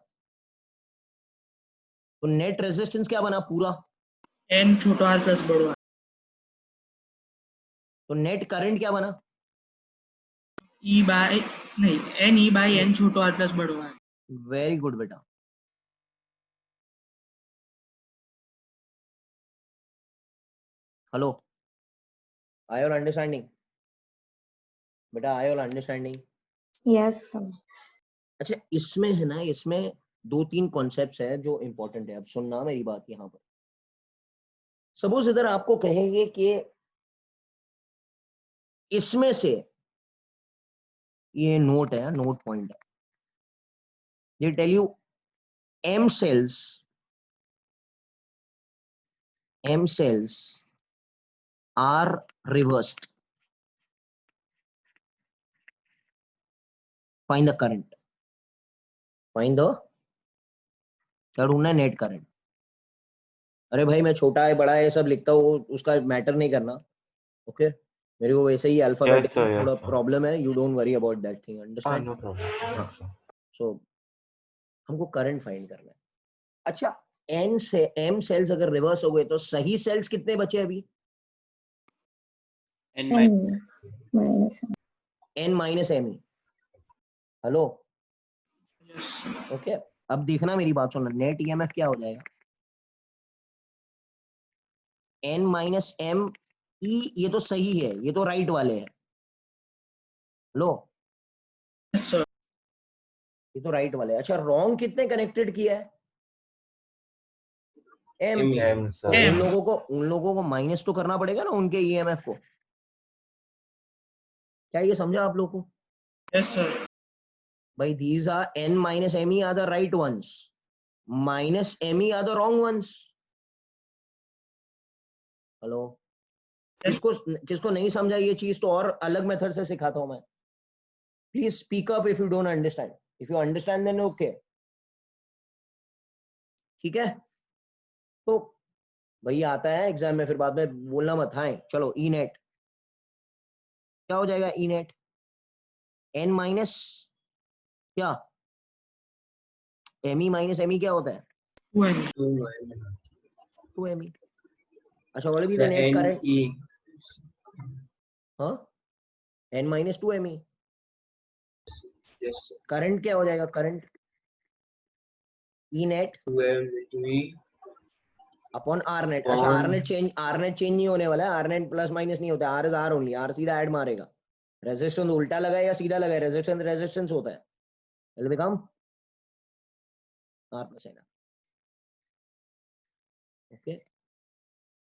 तो नेट रेजिस्टेंस क्या बना पूरा? N छोटो R plus बड़ो R. तो नेट करंट क्या बना? E by नहीं, N E by N छोटो R plus बड़ो R. वेरी गुड बेटा। हेलो, आई ऑल अंडरस्टैंडिंग बेटा? आई ऑल अंडरस्टैंडिंग? Yes, sir. अच्छा, इसमें है ना, इसमें 2-3 कॉन्सेप्ट्स है जो इंपॉर्टेंट है। अब सुनना मेरी बात यहाँ पर। सपोज इधर आपको कहेंगे कि इसमें से, ये नोट है, नोट पॉइंट है, ये tell you M cells are reversed. Find the current. Find the, क्या ढूंढना है? Net current. अरे भाई मैं छोटा है बड़ा है सब लिखता हूँ, उसका मैटर नहीं करना। ओके, मेरे को वैसे ही अल्फाबेट Yes, sir, yes, थोड़ा sir. प्रॉब्लम है, you don't worry about that thing, understand? No problem. Yes, sir. सो हमको करंट फाइंड करना है। अच्छा, एन से M सेल्स अगर रिवर्स हो गए तो सही सेल्स कितने बचे अभी? N N minus. N minus M। Hello, Yes. Okay, अब देखना मेरी बात सुनना, नेट EMF क्या हो जाएगा? N minus M E, ये तो सही है, ये तो राइट वाले हैं। लो, Yes sir. ये तो राइट वाले। अच्छा, रॉन्ग कितने कनेक्टेड किया है? M। M, sir. तो M. उन लोगों को माइनस तो करना पड़ेगा ना उनके EMF को। क्या ये समझा आप लोगों को? Yes sir. भाई these are N minus ME are the right ones, minus ME are the wrong ones. Hello, किसको नहीं समझा ये चीज तो और अलग मेथड से सिखाता हूं मैं। Please speak up if you don't understand, if you understand then okay, ठीक है? तो भाई आता है एग्जाम में, फिर बाद में बोलना मत। हाँ चलो, ई नेट क्या हो जाएगा? ई नेट N माइनस क्या, ME माइनस ME क्या होता है? 2M. 2ME। अच्छा, what will be the The net current? NE. हाँ, N minus 2ME। Yes, sir. Current क्या हो जाएगा? Current E net 2M into E. Upon R net. अच्छा, आर नेट चेंज नहीं होने वाला है, आर नेट प्लस माइनस नहीं होता है, R is R only, R सीधा ऐड मारेगा। रेजिस्टेंस उल्टा लगा है या सीधा लगा है? रेजिस्टेंस रेजिस्टेंस होता है. It will become R plus NR. Okay.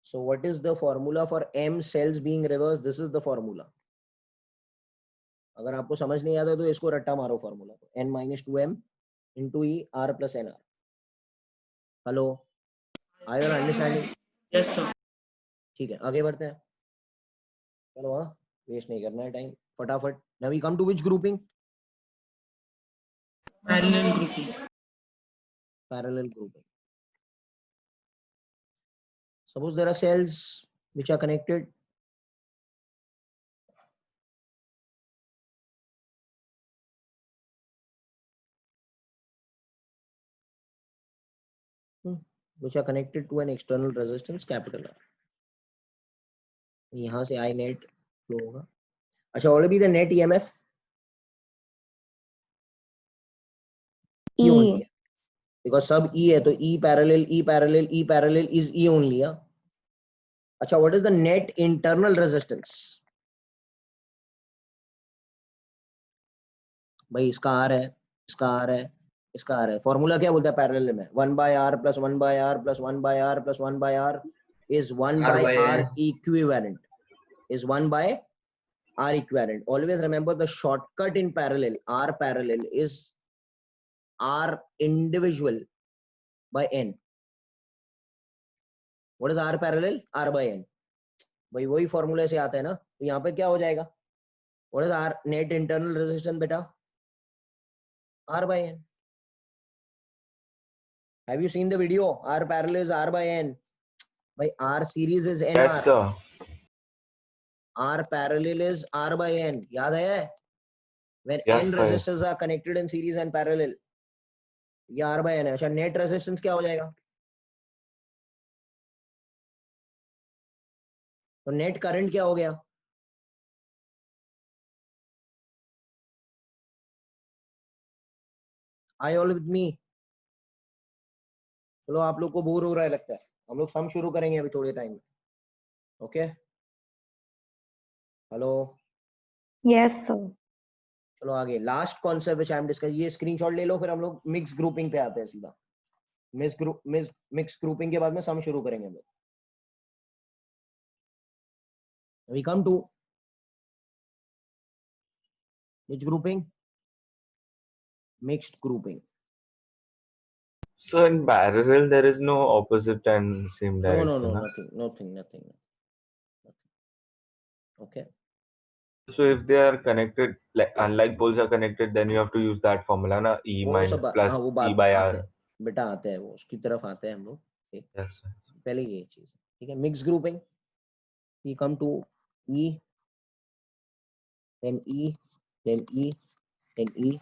So what is the formula for M cells being reversed? This is the formula. अगर आपको समझ नहीं आता तो इसको रट्टा मारो फॉर्मूला को. N minus 2M into E R plus NR. Hello. Are you understanding? Yes, sir. ठीक है, आगे बढ़ते हैं. चलो हाँ, वेस्ट नहीं करना है टाइम, फटाफट. Now we come to which grouping? Parallel grouping. Parallel grouping. Suppose there are cells which are connected. Which are connected to an external resistance capital R. यहाँ से I net flow होगा. अच्छा, what will be the net EMF? E only है. Because सब E है तो E parallel is E only. Yeah. अच्छा, what is the net internal resistance? भाई इसका R है, इसका R है, इसका R है. फॉर्मूला क्या बोलता है पैरेलल में? 1/R plus 1/R plus 1/R plus 1/R is 1/R equivalent. Is 1/R equivalent. Always remember the shortcut in parallel. R parallel is R individual by N. What is R parallel? R by N. भाई वही फॉर्मूले से आता है ना. तो यहाँ पे क्या हो जाएगा? What is R net internal resistance बेटा? R by N. Have you seen the video? R parallel is R by N. By R series is NR. Yes, sir. R parallel is R by N. याद है? When Yes, N sir. resistors are connected in series and parallel, ये R by N है. अच्छा, net resistance क्या हो जाएगा? तो net current क्या हो गया? Are you all with me? चलो, आप लोग को बोर हो रहा है लगता है. हम लोग सम शुरू करेंगे अभी थोड़े टाइम में. Okay, hello. Yes, sir. चलो आगे. Last concept which I am discuss. ये स्क्रीनशॉट ले लो, फिर हम लोग मिक्स ग्रुपिंग पे आते हैं सीधा. मिक्स ग्रुपिंग के बाद में सम शुरू करेंगे हम लोग. We come to which grouping? Mixed grouping. So in parallel, there is no opposite and same No, direction. no, no, huh? nothing. Okay. So if they are connected, like unlike poles are connected, then you have to use that formula, na? E वो minus सब plus हाँ, वो E बात by आते R. हैं बेटा, आते हैं वो, उसकी तरफ आते हैं हम लोग. Yes, sir. पहले ये चीज. ठीक है. Mix grouping. We come to E, then E, then E, then E.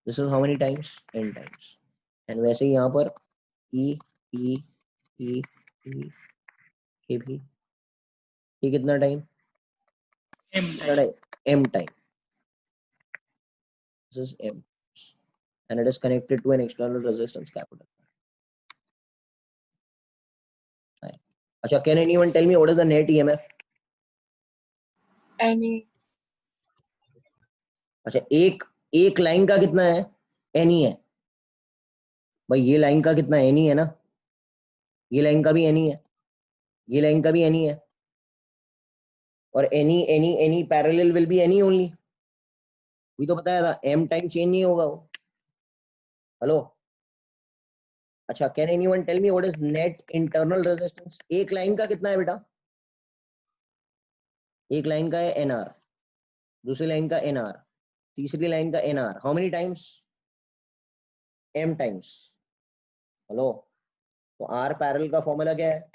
This is how many times? N times. And वैसे ही यहाँ पर E, E, E, E, ये भी. ये कितना टाइम? M कितना time. Time? M time. This is M, and it is connected to an external resistance capital. Right. अच्छा, can anyone tell me what is the net EMF? Any. अच्छा, एक line का कितना है? N ही है. भाई ये लाइन का कितना N ही है ना? ये लाइन का भी N ही है, ये लाइन का भी N ही है. और any parallel will be N only. भी तो बताया था, M टाइम चेंज नहीं होगा वो. हेलो. अच्छा, can anyone tell me what is net internal resistance? एक लाइन का कितना है बेटा? एक लाइन का है NR, दूसरी लाइन का NR, तीसरी लाइन का NR. How many times? M times. Hello. तो R पैरेलल का फॉर्मूला क्या है?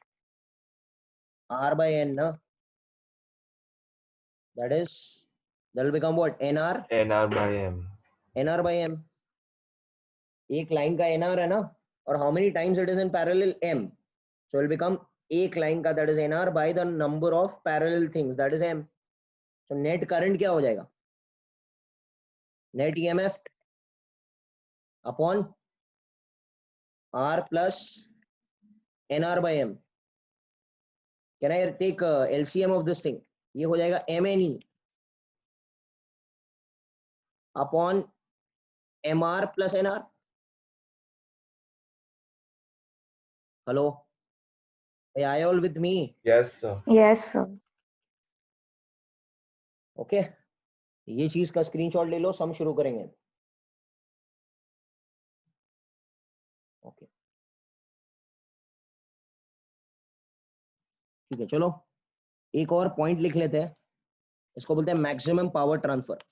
R by N ना. That will become what? NR NR by M. NR by M. एक लाइन का NR है ना, और how many times it is in parallel? M. So it will become एक लाइन का, that is NR by the number of parallel things, that is M. So net current क्या हो जाएगा? Net EMF upon R plus NR by M. Can I take LCM of this thing? ये हो जाएगा MNE. Upon MR plus NR. Hello, are you all with me? Yes, sir. Yes, sir. Okay, ये चीज का screenshot ले लो, सम शुरू करेंगे. Okay, ठीक है, चलो एक और पॉइंट लिख लेते हैं. इसको बोलते हैं maximum power transfer.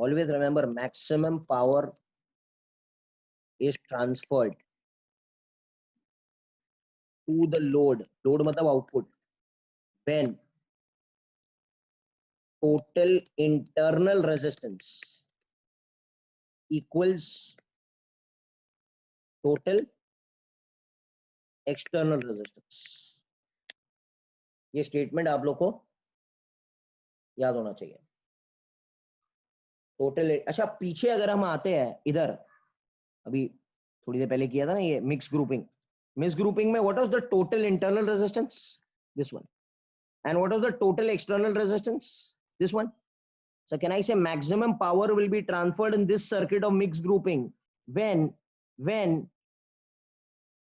Always remember, maximum power is transferred to the load. Load मतलब output. When total internal resistance equals total external resistance. ये स्टेटमेंट आप लोग को याद होना चाहिए. टोटल, अच्छा पीछे अगर हम आते हैं इधर, अभी थोड़ी देर पहले किया था ना ये मिक्स ग्रुपिंग. मिक्स ग्रुपिंग में what was the total internal resistance? This one. And what was the total external resistance? This one. So can I say maximum power will be transferred in this circuit of mixed grouping when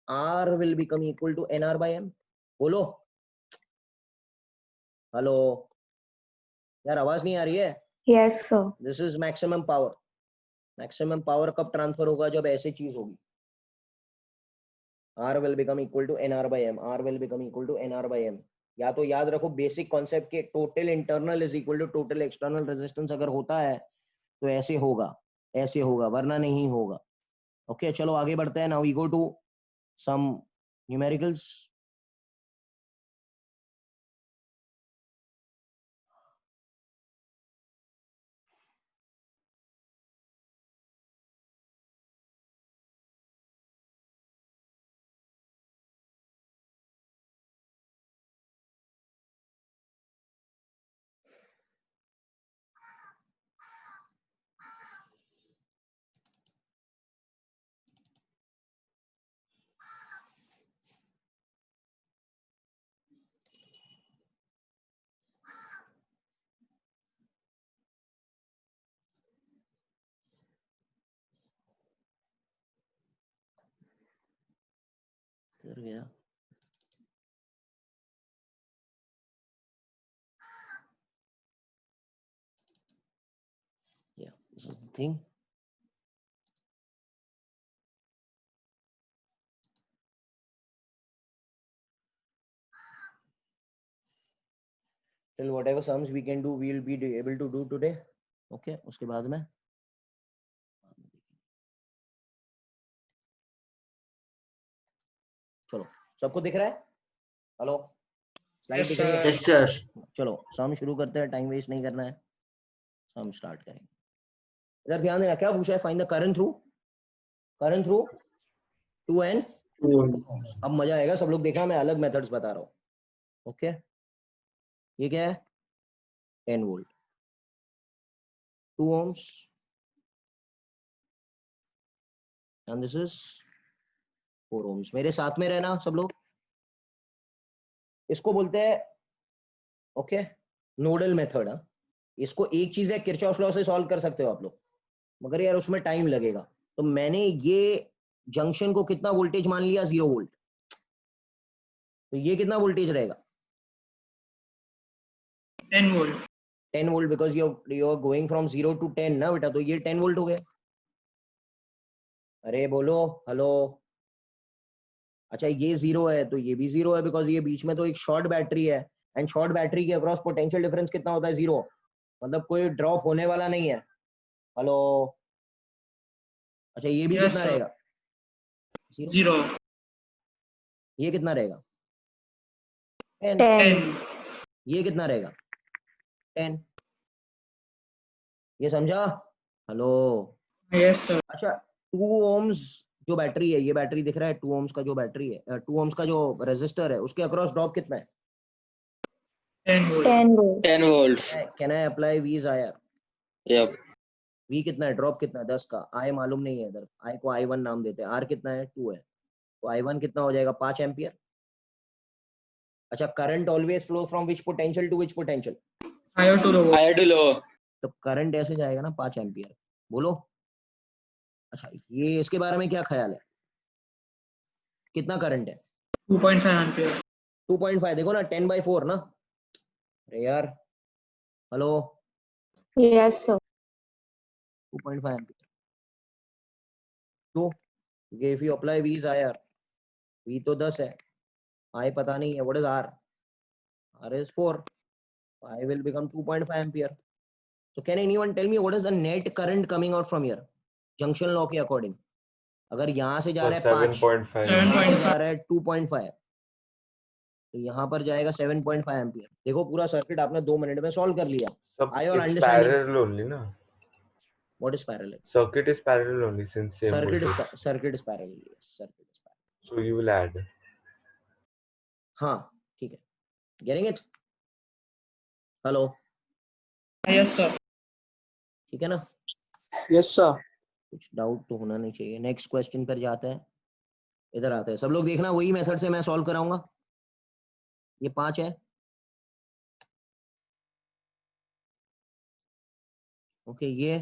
R will become equal to NR by M? बोलो. Hello यार, आवाज नहीं आ रही है. Yes, sir. This is maximum power. Maximum power कब transfer होगा? जब ऐसी चीज होगी. R will become equal to NR by M. R will become equal to NR by M. या तो याद रखो बेसिक कॉन्सेप्ट के, total internal is equal to total external resistance. अगर होता है तो ऐसे होगा, वरना नहीं होगा. ओके, चलो आगे बढ़ते हैं. Now we go to some numericals. कर गया. Yeah, this is the thing. Till whatever sums we can do, we will be able to do today. Okay, उसके बाद में चलो, सबको दिख रहा है? हेलो, स्लाइड Yes, दिख रही है? sir. Yes, sir. चलो सम शुरू करते हैं, टाइम वेस्ट नहीं करना है. सम स्टार्ट करेंगे. इधर ध्यान देना, क्या पूछा है? Find the current through 2N. अब मजा आएगा, सब लोग देखा, मैं अलग मेथड्स बता रहा हूँ. ओके, ये क्या है? 10 volt, 2 ohms, and this is 4 ohms. मेरे साथ में रहना सब लोग. इसको बोलते हैं ओके नोडल मेथड. इसको एक चीज है, किरचॉफ लॉ से सॉल्व कर सकते हो आप लोग, मगर यार उसमें टाइम लगेगा. तो मैंने ये जंक्शन को कितना वोल्टेज मान लिया? 0 वोल्ट. तो ये कितना वोल्टेज रहेगा? 10 volt. 10 volt, because you are going from 0 to 10 ना बेटा. तो ये 10 वोल्ट हो गया. अरे बोलो हेलो. अच्छा, ये 0 है तो ये भी 0 है, बिकॉज ये बीच में तो एक शॉर्ट बैटरी है, एंड शॉर्ट बैटरी के अक्रॉस पोटेंशियल डिफरेंस कितना होता है? 0. मतलब कोई ड्रॉप होने वाला नहीं है. हेलो. अच्छा, ये भी Yes, कितना sir. रहेगा? 0. ये कितना रहेगा? 10. 10. 10. ये कितना रहेगा? 10. ये समझा? हेलो. Yes, sir. अच्छा, 2 ohms जो बैटरी है, ये बैटरी दिख रहा है, 2 ohms का जो बैटरी है, 2 ohms का जो रेजिस्टर है, उसके अक्रॉस ड्रॉप कितना है? 10 volt. 10 volts. 10 volts. Can I apply V is higher? Yep. V कितना है, ड्रॉप कितना है 10 का, आई मालूम नहीं है इधर, आई को I1 नाम देते हैं, आर कितना है 2 है, तो I1 कितना हो जाएगा 5 एम्पियर। अच्छा, current always flow from which potential to which potential? Higher to lower. Higher to lower. तो करंट ऐसे जाएगा ना 5 एम्पियर, बोलो। अच्छा, ये इसके बारे में क्या ख्याल है, कितना करंट है? 2.5 ampere. 2.5, देखो ना 10/4 ना। अरे यार, हेलो, Yes, sir. 2.5 एम्पियर। तो if you apply V is higher, V तो 10 है, आई पता नहीं है, what is R? R is 4, I will become 2.5 ampere. So can anyone tell me what is the net current coming out from here? Junction law के according. अगर यहाँ से जा रहा है 5, 7.5. यहाँ से जा रहा है 2.5, तो यहाँ पर जाएगा 7.5 एम्पियर। देखो पूरा सर्किट आपने 2 मिनट में सॉल्व कर लिया। Sub, Are you all it's understanding? parallel only, na? What is parallel? Circuit is parallel only since same Circuit is voltage. circuit is parallel. Yes, circuit is parallel. So you will add. हाँ, ठीक है। Getting it? Hello, Yes, sir. ठीक है ना? Yes, sir. कुछ doubt तो होना नहीं चाहिए। नेक्स्ट क्वेश्चन पर जाते हैं, इधर आते हैं। सब लोग देखना, वही मेथड से मैं सॉल्व कराऊंगा। ये 5 है, ओके। ये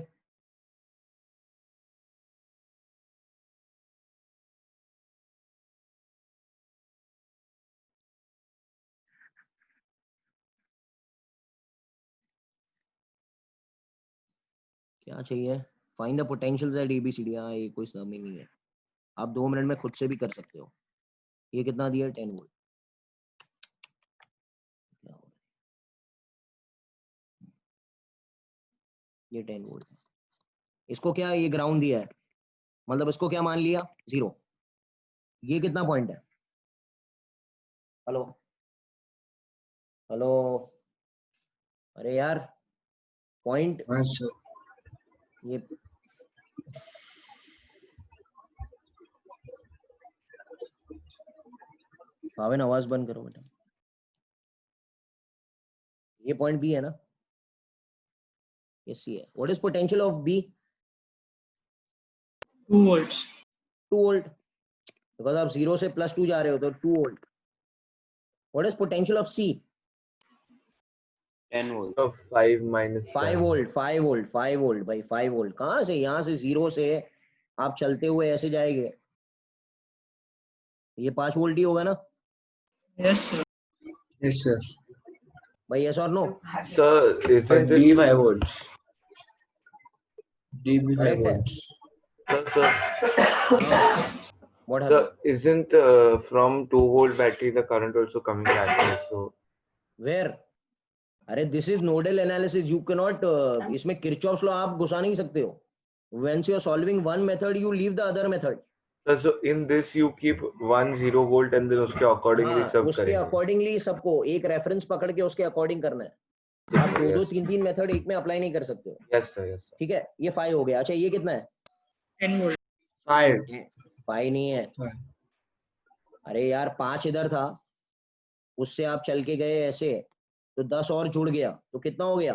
क्या चाहिए? Find the potentials at ABCD। हाँ, ये कोई सम ही नहीं है, आप 2 मिनट में खुद से भी कर सकते हो। ये कितना दिया है? 10 वोल्ट। क्या हो रहा है? ये 10 वोल्ट है। इसको क्या, ये ग्राउंड दिया है, मतलब इसको क्या मान लिया? 0। ये कितना पॉइंट है? हेलो हेलो, अरे यार, पॉइंट Yes, sir. ये भावेन, आवाज बंद करो बेटा। ये पॉइंट बी है ना, ये सी है। What is potential of B? 2 volts. 2 volt, because आप 0 से +2 जा रहे हो तो 2 volt. What is potential of C? 10 volts. So 5 minus 5 10. Volt, 5 volt, 5 volt भाई, 5 वोल्ट। कहाँ से, यहाँ से 0 से आप चलते हुए ऐसे जाएंगे, ये 5 वोल्ट ही होगा ना Yes, sir. Yes, sir. भाई? यस और no? Sir, But isn't D it? 5 volts. D be 5 Correct है। volts. Sir, what sir, happened? isn't from 2 volt battery the current also coming that way? So where? अरे this is nodal analysis, you can not, इसमें Kirchhoff's law आप घुसा नहीं सकते हो। Once you are solving one method, you leave the other method. so in this you keep 1 0 volt and then उसके accordingly हाँ, सब उसके करेंगे. अकॉर्डिंगली सबको एक रेफरेंस पकड़ के उसके अकॉर्डिंग करना है। आप दो Yes. 3 मेथड एक में अप्लाई नहीं कर सकते हो। Yes sir, yes sir. ठीक है, ये 5 हो गया। अच्छा, ये कितना है? 10 volt. 5. 5 नहीं है। 5. अरे यार, 5 इधर था, उससे आप चल के गए ऐसे, तो 10 और जुड़ गया, तो कितना हो गया?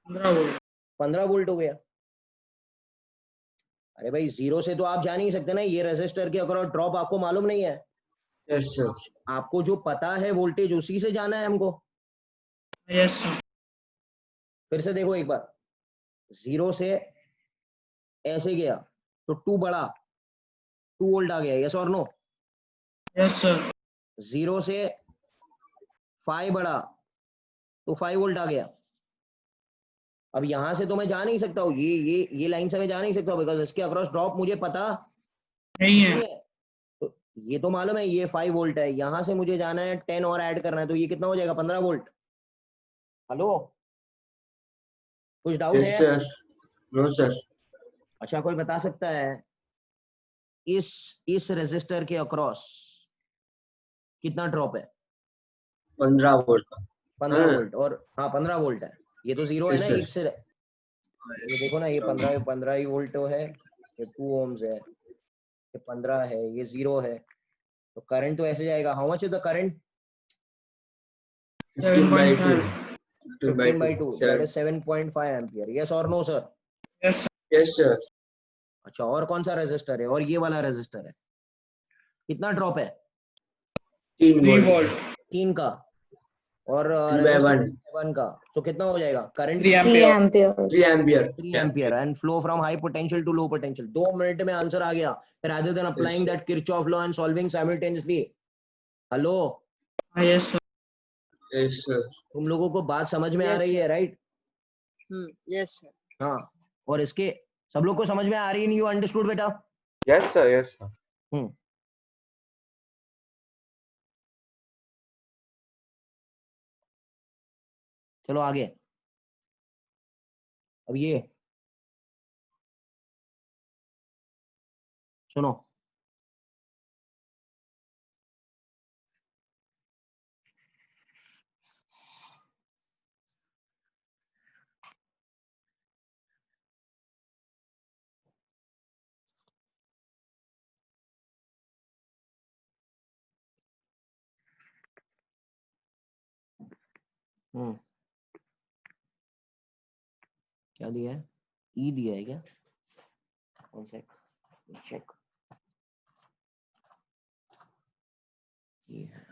15 volt. 15 वोल्ट हो गया। अरे भाई, 0 से तो आप जा नहीं सकते ना, ये रेजिस्टर के अक्रॉस ड्रॉप आपको मालूम नहीं है। Yes, sir. आपको जो पता है वोल्टेज, उसी से जाना है हमको। Yes, sir. फिर से देखो एक बार, 0 से ऐसे गया तो 2 बढ़ा, 2 वोल्ट आ गया, यस और नो? Yes, sir. 0 से 5 बढ़ा तो 5 वोल्ट आ गया। अब यहां से तो मैं जा नहीं सकता हूँ, ये लाइन से मैं जा नहीं सकता हूँ, बिकॉज इसके अक्रॉस ड्रॉप मुझे पता नहीं है. नहीं है। तो ये तो मालूम है ये 5 वोल्ट है, यहां से मुझे जाना है 10 और ऐड करना है, तो ये कितना हो जाएगा? 15 वोल्ट। हेलो, कुछ डाउट Yes, है? sir. No, sir. अच्छा, कोई बता सकता है इस रेजिस्टर के अक्रॉस कितना ड्रॉप है? 15 volt का. 15 हाँ। वोल्ट। और हाँ, 15 वोल्ट है। ये तो 0 है Yes, ना, sir. एक से ये देखो ना, ये 15 ही वोल्ट है, ये 2 ohms है, ये 15 है, ये 0 है, तो करंट तो ऐसे जाएगा। How much is the current? 15 by 2. 7.5. 15 by 2. that is 7.5 ampere. yes or no sir? Yes, sir. Yes, sir. अच्छा, और कौन सा रेजिस्टर है? और ये वाला रेजिस्टर है, कितना ड्रॉप है? 3 3 volt. volt. 3 का, और 3 by 1. 1 का, तो कितना हो जाएगा current? 3 3 ampere. amperes. 3 ampere. 3 ampere and flow from high potential to low potential. 2 minute में आंसर आ गया, rather than applying Yes. that Kirchhoff law and solving simultaneously. Hello, Yes, sir. Yes, sir. तुम लोगों को बात समझ में आ Yes, रही sir. है, राइट? Yes, sir. हाँ, और इसके सब लोग को समझ में आ रही है? यू अंडरस्टूड बेटा? Yes, sir. Yes, sir. चलो आगे. अब ये सुनो, क्या दिया है? ई दिया है क्या? One sec, check. ये है.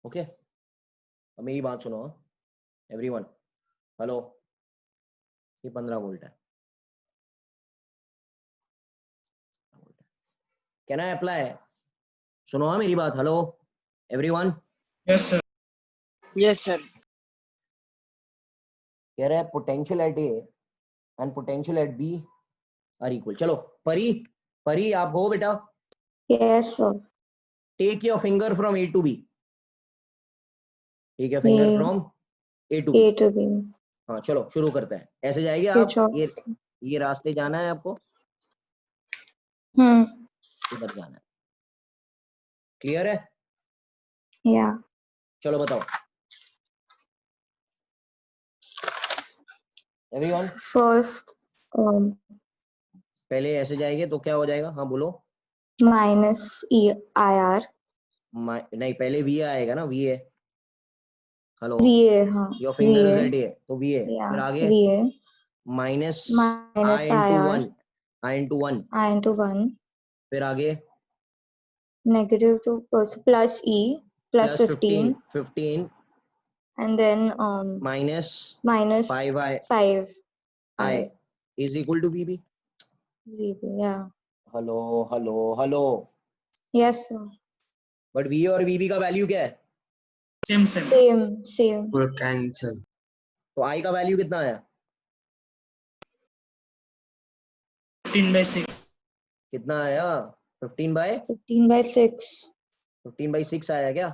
ओके, अब मेरी बात सुनो एवरीवन. हेलो, ये 15 वोल्ट है. Can I apply? सुनो मेरी बात. Hello everyone. Yes, sir. Yes, sir. कह रहा है potential at A and potential at B are equal. चलो परी, परी आप हो बेटा? Yes, sir. Take your finger from A to B. Take your finger A. From A to B. A to B. हाँ चलो शुरू करते हैं. ऐसे जाएंगे आप. Kirchhoff's. ये रास्ते जाना है आपको, Hmm. इधर जाना है. क्लियर है? Yeah. चलो बताओ एवरीवन. First, पहले ऐसे जाएंगे तो क्या हो जाएगा? हाँ बोलो. minus EIR. नहीं, पहले वी आएगा ना. V A. हेलो, VA, हाँ. Your finger is VA. At A, तो वी ए. Yeah. फिर आगे VA. Minus Minus I into IR. One. I into one. I into 1. फिर आगे Negative 2 plus E plus 15. 15 And then minus minus 5 5 I is equal to VB. ZB. Yeah. Hello hello hello. Yes, sir. But V और VB का value क्या है? Same. Same. पूरा cancel. तो I का value कितना आया? 15 by 6. कितना आया? 15 by 15 by 6. 15 by 6 आया क्या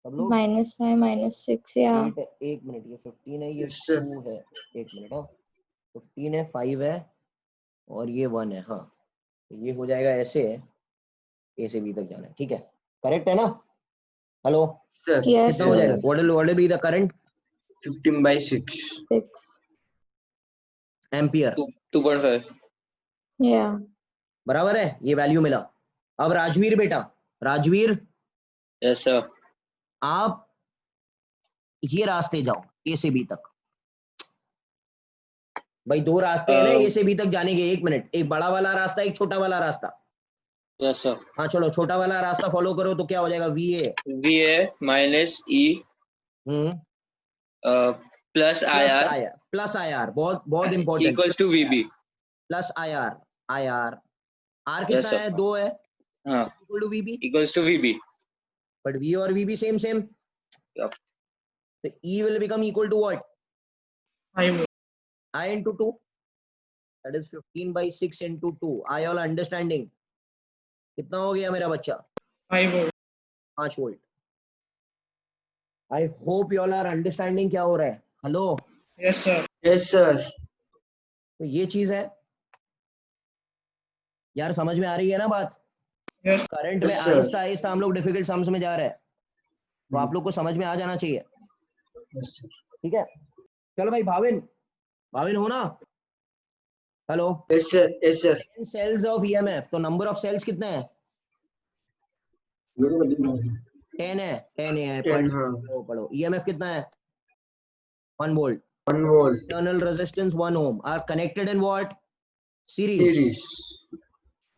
सब लोग? Minus 5 minus 6. Yeah. 8 है. एक मिनट, ये 15 है, ये Yes, sir. 2 है. एक मिनट. हाँ 15 है, 5 है और ये 1 है. हाँ तो ये हो जाएगा ऐसे, ए से बी तक जाना है. ठीक है, करेक्ट है ना? Hello, Sir. Yes, कितना हो sir. जाएगा? What will be the current? 15 by 6. 6. Ampere. 2.5. Yeah. बराबर है, ये वैल्यू मिला. अब राजवीर बेटा, राजवीर Yes, sir. आप ये रास्ते जाओ ए से बी तक. भाई 2 रास्ते हैं ना ए से बी तक जाने के. एक मिनट, एक बड़ा वाला रास्ता, एक छोटा वाला रास्ता. Yes, sir. हाँ चलो छोटा वाला रास्ता फॉलो करो तो क्या हो जाएगा? VA VA minus E plus IR plus IR. बहुत बहुत important. equals to VB. Plus IR. R Yes, कितना sir. है? 2 है. हाँ, equal to VB. equals to VB. But V और VB सेम. Yup. तो E will become equal to what? 5 volt. I into 2. That is 15 by 6 into 2. I all understanding? कितना हो गया मेरा बच्चा? 5 volt. 5 volt. I hope you all are understanding क्या हो रहा है. Hello, Yes, sir. Yes, sir. तो ये चीज है यार, समझ में आ रही है ना बात? Yes. करंट में Yes, sir. आहिस्ता आहिस्ता हम लोग डिफिकल्ट सम्स में जा रहे हैं, तो आप लोग को समझ में आ जाना चाहिए. Yes, sir. ठीक है, चलो भाई. भाविन हो ना? Hello, Yes, sir. Yes, sir. Cells of EMF, तो नंबर ऑफ सेल्स कितने हैं? 10 है, 10 है। 10, हाँ. पढ़ो, ईएमएफ कितना है? 1 volt. 1 volt. Internal resistance 1 ohm are connected in what? Series. Series.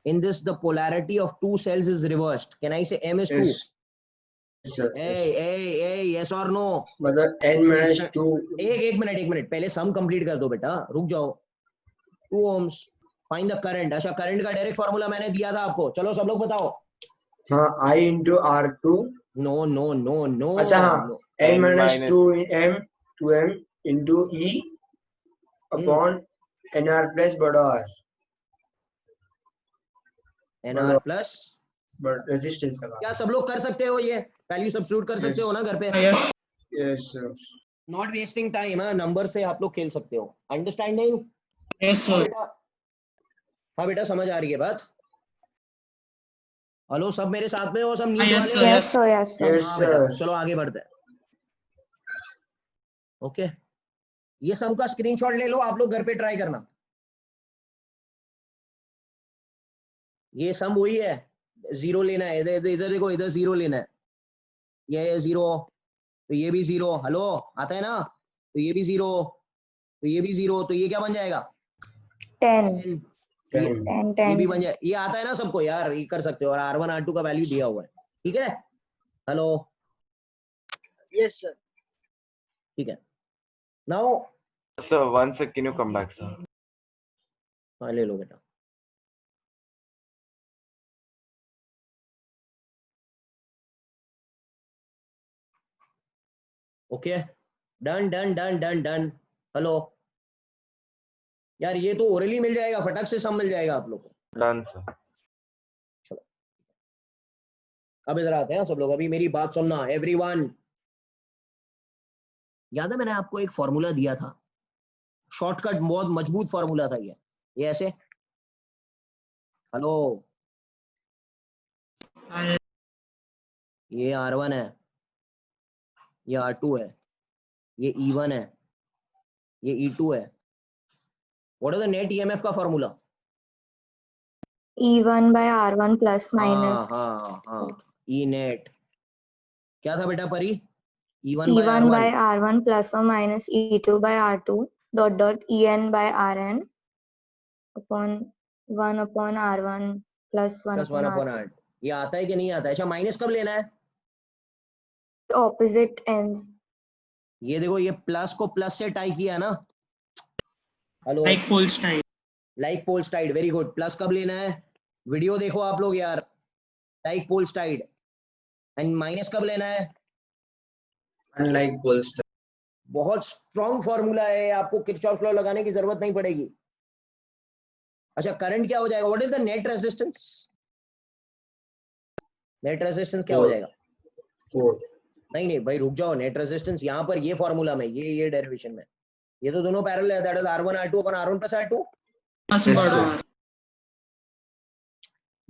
In this, the polarity of two cells is reversed. Can I say M is 2? Yes. Yes, sir. Hey, yes or no? मतलब n minus 2. एक minute, पहले sum complete कर दो बेटा, रुक जाओ। 2 ohms. Find the current. अच्छा, current का डायरेक्ट फार्मूला मैंने दिया था आपको, चलो सब लोग बताओ। हाँ, I into R2. No. अच्छा, हाँ. No. n minus 2 in m 2m into E upon nr plus बड़ा R. NR plus But resistance का. क्या सब लोग कर सकते हो? ये वैल्यू सब्स्टिट्यूट कर सकते हो ना घर पे? Yes. Yes, sir. Not wasting time, number से आप लोग खेल सकते हो। अंडरस्टैंडिंग? Yes, sir. हाँ बेटा, समझ आ रही है बात? हेलो, सब मेरे साथ में हो? सब नीट Yes, वाले हो? sir. Yes, sir. Yes, sir. Yes, हाँ बेटा, sir. चलो आगे बढ़ते हैं। ओके, ये सम का स्क्रीनशॉट ले लो, आप लोग घर पे ट्राई करना। ये सम वही है, जीरो लेना है। इधर देखो, इधर जीरो लेना है। ये जीरो, तो ये भी जीरो। हेलो, आता है ना? तो ये भी जीरो, तो ये भी जीरो, तो ये क्या बन जाएगा? 10. 10. 10, ये भी 10. बन जाए। ये आता है ना सबको यार, ये कर सकते हो। और R1 R2 का वैल्यू दिया हुआ है, ठीक है? Hello, Yes, sir. ठीक है। Now Sir, one sec, can you come back, sir? हाँ, ले लो बेटा। Okay, done. हेलो यार, ये तो ओरली मिल जाएगा, फटक से सम मिल जाएगा आप लोग को। Done, sir. चलो, अब इधर आते हैं सब लोग। अभी मेरी बात सुनना एवरीवन। याद है मैंने आपको एक फॉर्मूला दिया था, शॉर्टकट, बहुत मजबूत फॉर्मूला था ये ऐसे। हेलो, ये R1 है, ये R2 है, ये E1 है, ये E2 है। What is the net EMF का फॉर्मूला? E1 by R1 plus minus. हाँ, E नेट क्या था बेटा परी? E1 E1 by by R1 R1 plus or minus E2 by R2 dot En by Rn upon 1 upon R1 plus 1 plus 1 upon upon R2. 8। ये आता है कि नहीं आता है? अच्छा, माइनस कब लेना है? Opposite ends. ये देखो, ये प्लस को प्लस से टाई किया ना। Hello, Like poles type. Like poles tied, very good. Plus कब लेना है? वीडियो देखो आप लोग यार, like poles tied. And minus कब लेना है? Unlike Polestar. बहुत स्ट्रॉन्ग फॉर्मूला है, आपको किरचॉफ लॉ लगाने की जरूरत नहीं पड़ेगी। अच्छा, करंट क्या हो जाएगा? What is the net resistance? Net resistance क्या हो जाएगा? 4. नहीं भाई, रुक जाओ। नेट रेजिस्टेंस यहाँ पर ये फॉर्मूला में, ये डेरिवेशन में, ये तो दोनों पैरेलल है। That is R1 R2 upon R1 plus R2। Plus Yes, बड़ा sir. R.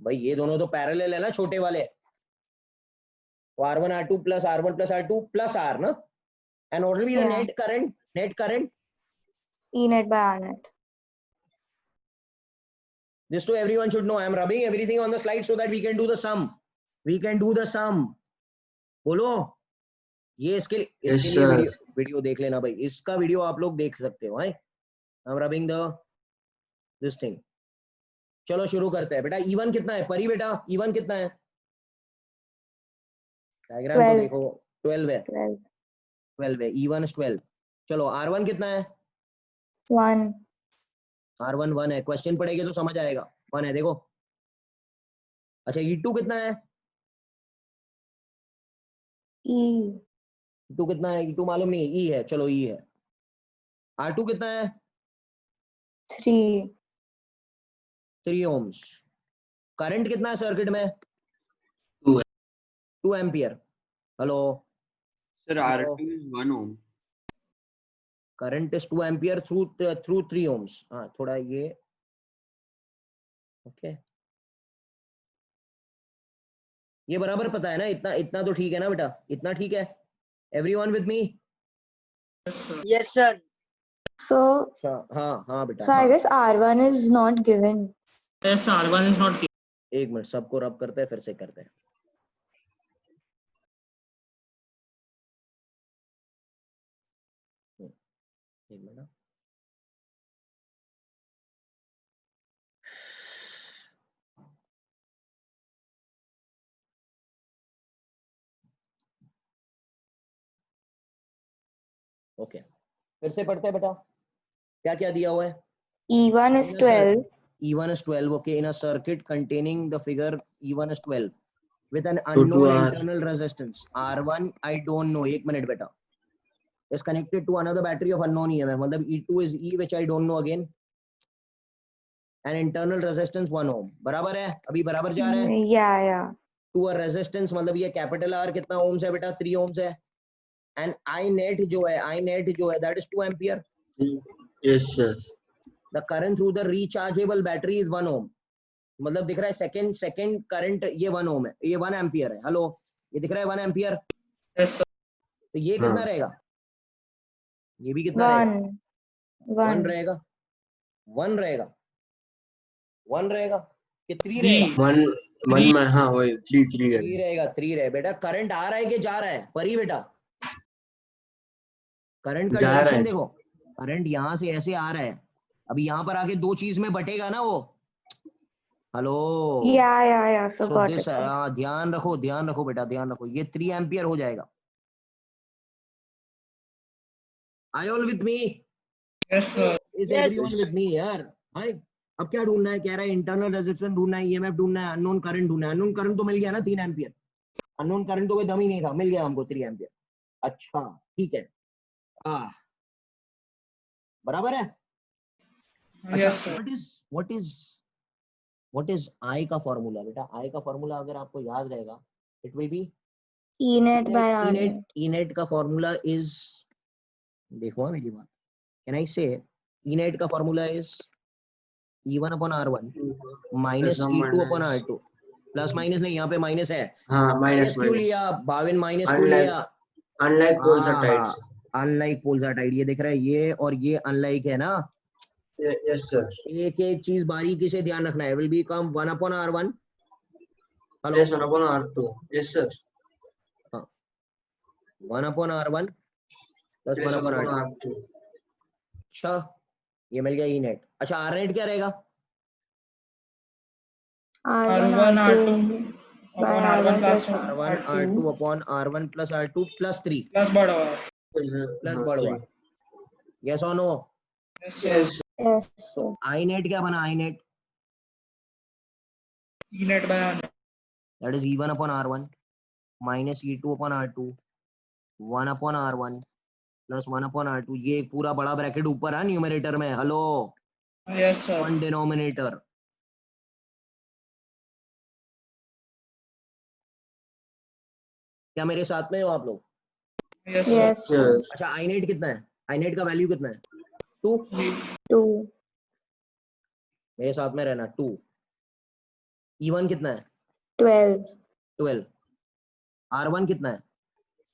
भाई ये दोनों तो पैरेलल है ना, छोटे वाले। तो R1 R2 plus R1 plus R2 plus R ना। And what will be the Yeah. net current? E net by R net. This to everyone should know. I am rubbing everything on the slide so that we can do the sum. बोलो, ये इसके Yes, लिए sir. Video देख लेना भाई। इसका video आप लोग देख सकते हो। I am rubbing this thing. चलो शुरू करते हैं बेटा। E1 कितना है परी? बेटा E1 कितना है? डायग्राम तो 12. देखो, 12 है। 12. 12 है, E1 is 12। चलो R1 कितना है? 1. R1 1 है। क्वेश्चन पढ़ेंगे तो समझ आएगा। 1 है, देखो। अच्छा, E2 कितना है? E. E2 कितना है? E2 मालूम नहीं, E है। चलो E है। R2 कितना है? 3. 3 ohms। करंट कितना है सर्किट में? 2 ampere. Hello Sir, R2 is 1 ohm. Current is 2 ampere through 3 ohms। हाँ, थोड़ा ये ओके, ये बराबर पता है ना? इतना तो ठीक है ना बेटा? इतना ठीक है? Everyone with me? Yes, sir. Yes, sir. So, अच्छा हाँ हाँ बेटा so I हाँ guess R1 is not given. Yes, R1 is not given. एक मिनट सबको रब करते हैं फिर से करते हैं एक मिनट ओके फिर से पढ़ते हैं बेटा क्या क्या दिया हुआ है E1 is In a circuit, 12. E1 is 12 okay in a circuit containing the figure E1 is 12 with an So unknown 2R. internal resistance R1 I don't know एक मिनट बेटा is connected to another battery of unknown EMF मतलब E2 is E which I don't know again and internal resistance 1 ohm बराबर है अभी बराबर जा रहे हैं Yeah. to a resistance मतलब ये कैपिटल R कितना ohms है बेटा 3 ohms है and I net जो है that is 2 ampere Yes, sir. the current through the rechargeable battery is 1 ohm मतलब दिख रहा है सेकंड करंट ये 1 ओम है ये 1 एम्पियर है हेलो ये दिख रहा है 1 एम्पियर Yes, sir. तो ये हाँ. कितना रहेगा ये भी कितना रहेगा 1 1. रहेगा 1 रहेगा 1 रहेगा कि 3 Three. रहेगा 1 में हाँ वही 3 3 है. रहेगा 3 रहे बेटा करंट आ रहा है कि जा रहा है परी बेटा करंट का जा रहा डायरेक्शन है. देखो करंट यहाँ से ऐसे आ रहा है अभी यहाँ पर आके दो चीज में बटेगा ना वो hello Yeah. So so got this it. ध्यान रखो बेटा ध्यान रखो ये 3 एम्पियर हो जाएगा I all with me Yes, sir. Is Yes. Everyone with me यार हाय अब क्या ढूंढना है कह रहा है इंटरनल रेजिस्टेंस ढूंढना है ईएमएफ ढूंढना है अननोन करंट ढूंढना है अननोन करंट तो मिल गया ना 3 एम्पियर अननोन करंट तो कोई दम ही नहीं था मिल गया हमको 3 एम्पियर अच्छा ठीक है बराबर है Yes, sir. What is I का फॉर्मूला बेटा आई का फॉर्मूला अगर आपको याद रहेगा it will be E net by R net. E net का फॉर्मूला इज देखो मेरी बात कैन आई से ई नेट का formula is E1 upon R1 minus E2 upon R2 plus minus नहीं यहाँ पे माइनस है हाँ माइनस क्यों लिया भाविन माइनस क्यों लिया unlike poles are tights. Unlike poles are tight ये दिख रहा है ये और ये अनलाइक है ना Yes, sir. एक एक चीज बारीकी से ध्यान रखना है will be come 1 upon R1 hello Yes, 1 upon R2. Yes, sir. 1 upon R1 plus 1 Yes, 1 upon upon R2 R2. अच्छा ये मिल गया ई नेट अच्छा आर नेट क्या रहेगा R1 R1 R2 R2 by upon R1 R1 plus plus R1 R2 upon R1 plus R2 plus 3 plus बड़ा हुआ. Plus हाँ, बढ़वा यस और no Yes, sir. Yes. Yes. Sir. I net क्या बना I net E net by R net. that is E1 upon R1 minus E2 upon R2 1 upon R1 plus 1 upon R2 ये एक पूरा बड़ा bracket ऊपर है numerator में hello Yes, sir. One denominator क्या मेरे साथ में हो आप लोग Yes, sir. Yes. Sir. Yes. अच्छा आई नेट कितना है आई नेट का वैल्यू कितना है 2 2. मेरे साथ में रहना 2 E1 कितना है 12. 12 R1 कितना है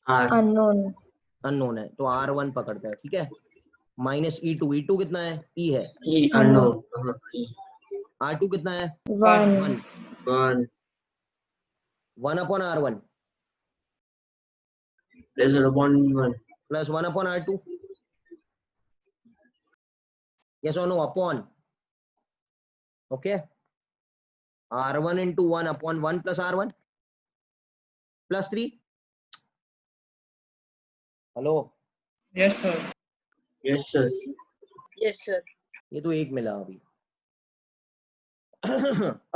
R. Unknown. अननोन है तो R1 पकड़ता है ठीक है माइनस E2 कितना है E है E unknown. E. R2 कितना है 1. 1 1. 1 upon R1 Yes, 1 upon 1. plus 1 upon R2 yes or no upon okay R1 into 1 upon 1 plus R1 plus 3 hello Yes, sir. Yes, sir. Yes, sir. ये तो एक मिला अभी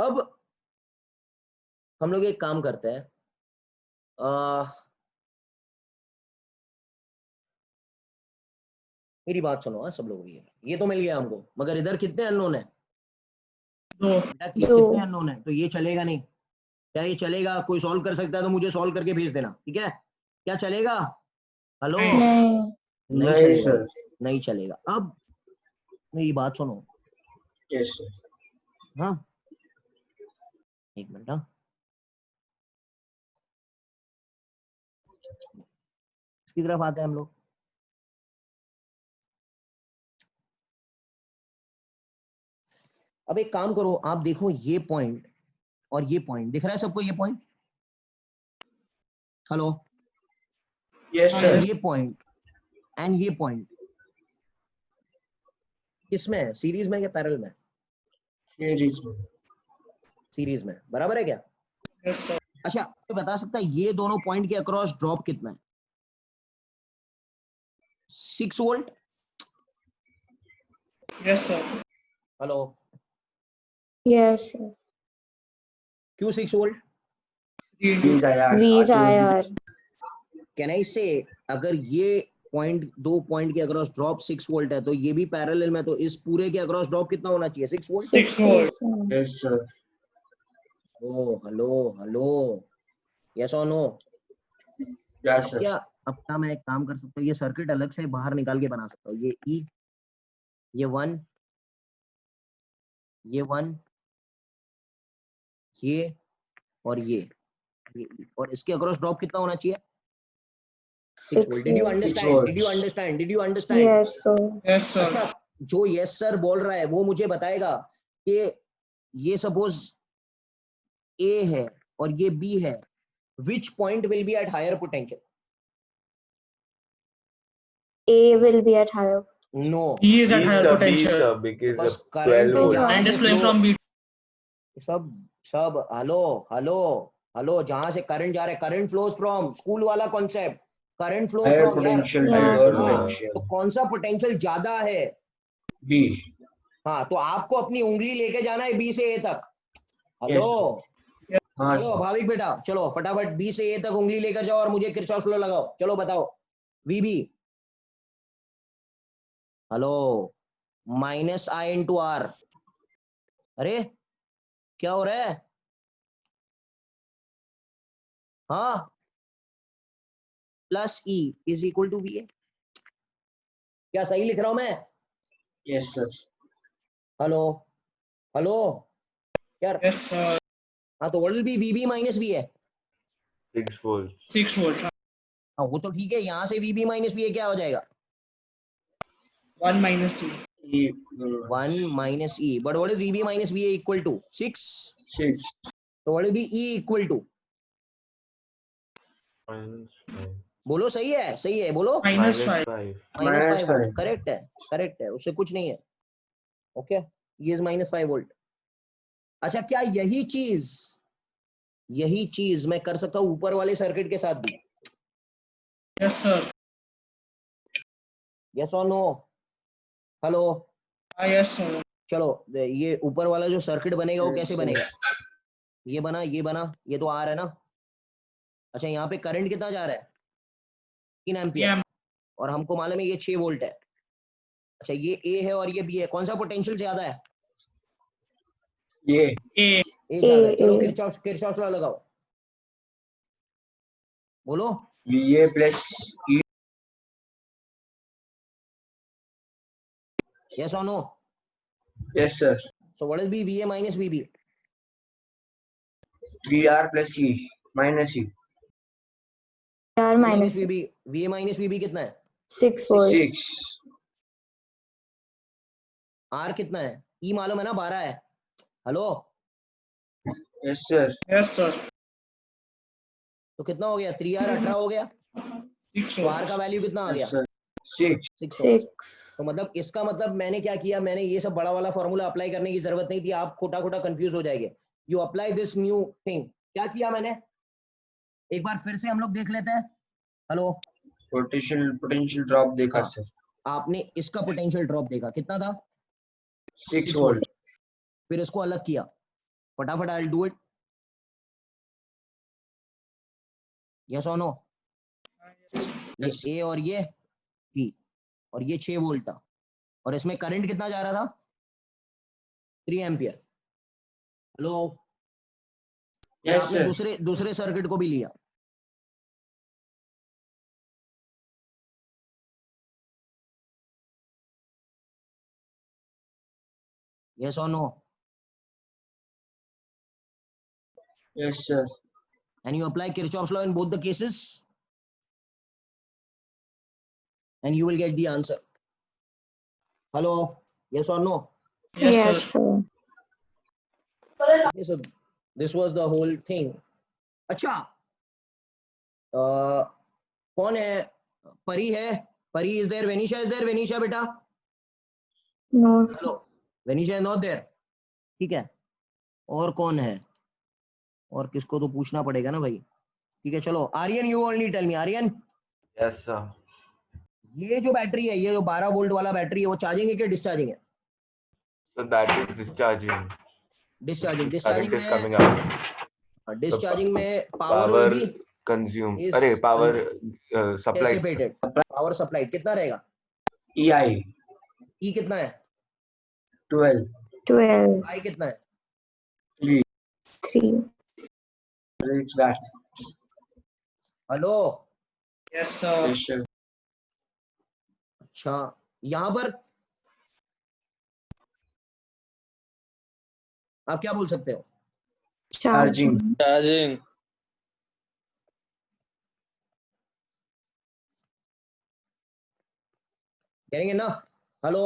अब हम लोग एक काम करते हैं मेरी बात सुनो सब लोग ये तो मिल गया हमको मगर इधर कितने अननोन है 2. बेटा कितने अननोन है तो ये चलेगा नहीं क्या ये चलेगा कोई सॉल्व कर सकता है तो मुझे सॉल्व करके भेज देना ठीक है क्या चलेगा हेलो नहीं. नहीं नहीं, चलेगा sir. नहीं चलेगा अब मेरी बात सुनो Yes, sir. हाँ एक मिनट हाँ इसकी तरफ आते हैं हम लोग अब एक काम करो, आप देखो ये पॉइंट और ये पॉइंट दिख रहा है सबको, ये पॉइंट, हेलो, Yes, sir. ये पॉइंट एंड ये पॉइंट किसमें है, सीरीज में या पैरेलल में? Series में. सीरीज में, बराबर है क्या? Yes, sir. अच्छा, तो बता सकता है ये दोनों पॉइंट के अक्रॉस ड्रॉप कितना है? 6 volt. Yes, sir. Hello, Yes, yes. क्यों 6 volt? V V into is IR. V is R2 IR. Can I से अगर ये पॉइंट, दो पॉइंट के अक्रॉस ड्रॉप 6 वोल्ट है तो ये भी पैरेलल में, तो इस पूरे के अक्रॉस ड्रॉप कितना होना चाहिए? 6 वोल्ट। 6 volt. Yes, sir. ओ हेलो हेलो, यस और नो? Yes, sir. क्या अब क्या मैं एक काम कर सकता हूँ, ये सर्किट अलग से बाहर निकाल के बना सकता हूँ, ये ई, ये 1, ये 1, ये और ये E, और इसके अक्रॉस ड्रॉप कितना होना चाहिए? 6 6 volt. Did you volts. Understand? volts. Did you understand? Did you understand? Yes, sir. Yes, sir. अच्छा, जो यस सर बोल रहा है वो मुझे बताएगा कि ये सपोज ए है और ये बी है, which point will be at higher potential? A will be at higher. No, B is at B, higher sir, B, potential. sir, because because of current 12 जहाँ And से is flowing flow, from B. सब सब hello hello hello, जहाँ से current जा रहा है, current flows from, school वाला concept, current flows Higher from यार। potential, Yes, lower sir. हाँ, potential. तो कौन सा पोटेंशियल ज्यादा है? B. हाँ, तो आपको अपनी उंगली लेके जाना है बी से ए तक। Yes, हेलो, हाँ चलो sir. भाविक बेटा, चलो फटाफट बी से ए तक उंगली लेकर जाओ और मुझे किरचॉफ लॉ लगाओ। चलो बताओ, VB, hello, minus I into R. अरे क्या हो रहा है? हाँ, plus E is equal to V A. क्या सही लिख रहा हूं मैं? Yes, sir. हेलो हेलो यार, Yes, sir. हाँ, तो what will be VB minus V A? 6 volts. 6 volt. हाँ, वो तो ठीक है, यहाँ से वीबी माइनस वी ए क्या हो जाएगा? 1 minus C. E. 1 minus E, but what is VB minus V A equal to? 6। 6. तो what will be E equal to? -5. बोलो, सही है, सही है, बोलो। Minus 5. -5. Minus Minus 5 volt, 5. Correct है, करेक्ट है, उससे कुछ नहीं है। ओके, ये इज माइनस 5 वोल्ट। अच्छा, क्या यही चीज मैं कर सकता हूँ ऊपर वाले सर्किट के साथ भी? Yes, sir. यस और नो? Hello, Yes, sir. चलो, ये ऊपर वाला जो सर्किट बनेगा वो Yes, कैसे sir. बनेगा? ये बना, ये बना, ये तो आर है ना। अच्छा, यहाँ पे करंट कितना जा रहा है? 3 एम्पियर, Yeah. और हमको मालूम है ये 6 वोल्ट है। अच्छा, ये ए है और ये बी है, कौन सा पोटेंशियल ज्यादा है? ये A. ए ज्यादा है। चलो A. किरचॉफ लॉ लगाओ, बोलो। VA plus E. यस और no? Yes, sir. So what is B V A minus V B? 3R plus E minus E. R minus minus V B, V A minus V B कितना है? 6 volts. 6. Are कितना है? ई मालूम है ना, 12 है। Hello, Yes, sir. Yes, sir. तो कितना हो गया? 3R 18 हो गया, 6 तो आर का volts. वैल्यू कितना आ गया? Yes, sir. 6. 6। 6. तो मतलब इसका मतलब मैंने क्या किया, मैंने ये सब बड़ा वाला फॉर्मूला अप्लाई करने की जरूरत नहीं थी, आप खोटा खोटा कंफ्यूज हो जाएंगे। You apply this new thing. क्या किया मैंने, एक बार फिर से हम लोग देख लेते हैं। हेलो, Potential drop देखा हाँ। sir. आपने इसका पोटेंशियल ड्रॉप देखा, कितना था? 6 volt. फिर इसको अलग किया, फटाफट I will do it. Yes और नो? ये Yes. ए और ये बी, और ये 6 वोल्ट था, और इसमें करंट कितना जा रहा था? 3 एम्पियर। हेलो, Yes, आपने sir. दूसरे सर्किट को भी लिया, yes or no? Yes, sir. And you apply Kirchhoff's law in both the cases, and you will get the answer. Hello, yes or no? Yes, Yes, sir. sir. Okay, so this was the whole thing. अच्छा, कौन है? परी है? परी is there? Venisha is there? Venisha बेटा? No, sir. Hello. Venisha is not there. ठीक है. और कौन है? और किसको तो पूछना पड़ेगा ना भाई. ठीक है, चलो. Aryan, you only tell me. Aryan, Yes, sir. ये जो बैटरी है, ये जो 12 वोल्ट वाला बैटरी है, वो चार्जिंग है कि डिस्चार्जिंग है? So that is discharging. Discharging. Current discharging is coming में, out. डिस्चार्जिंग में power will Power be consumed. is अरे power supplied. dissipated. Power supplied कितना रहेगा? EI ई कितना है? 12 12, आई कितना है? 3. 6 watts. Hello. Yes, sir. Yes, sir. अच्छा, यहाँ पर आप क्या बोल सकते हो? Charging. Charging. करेंगे ना? Hello,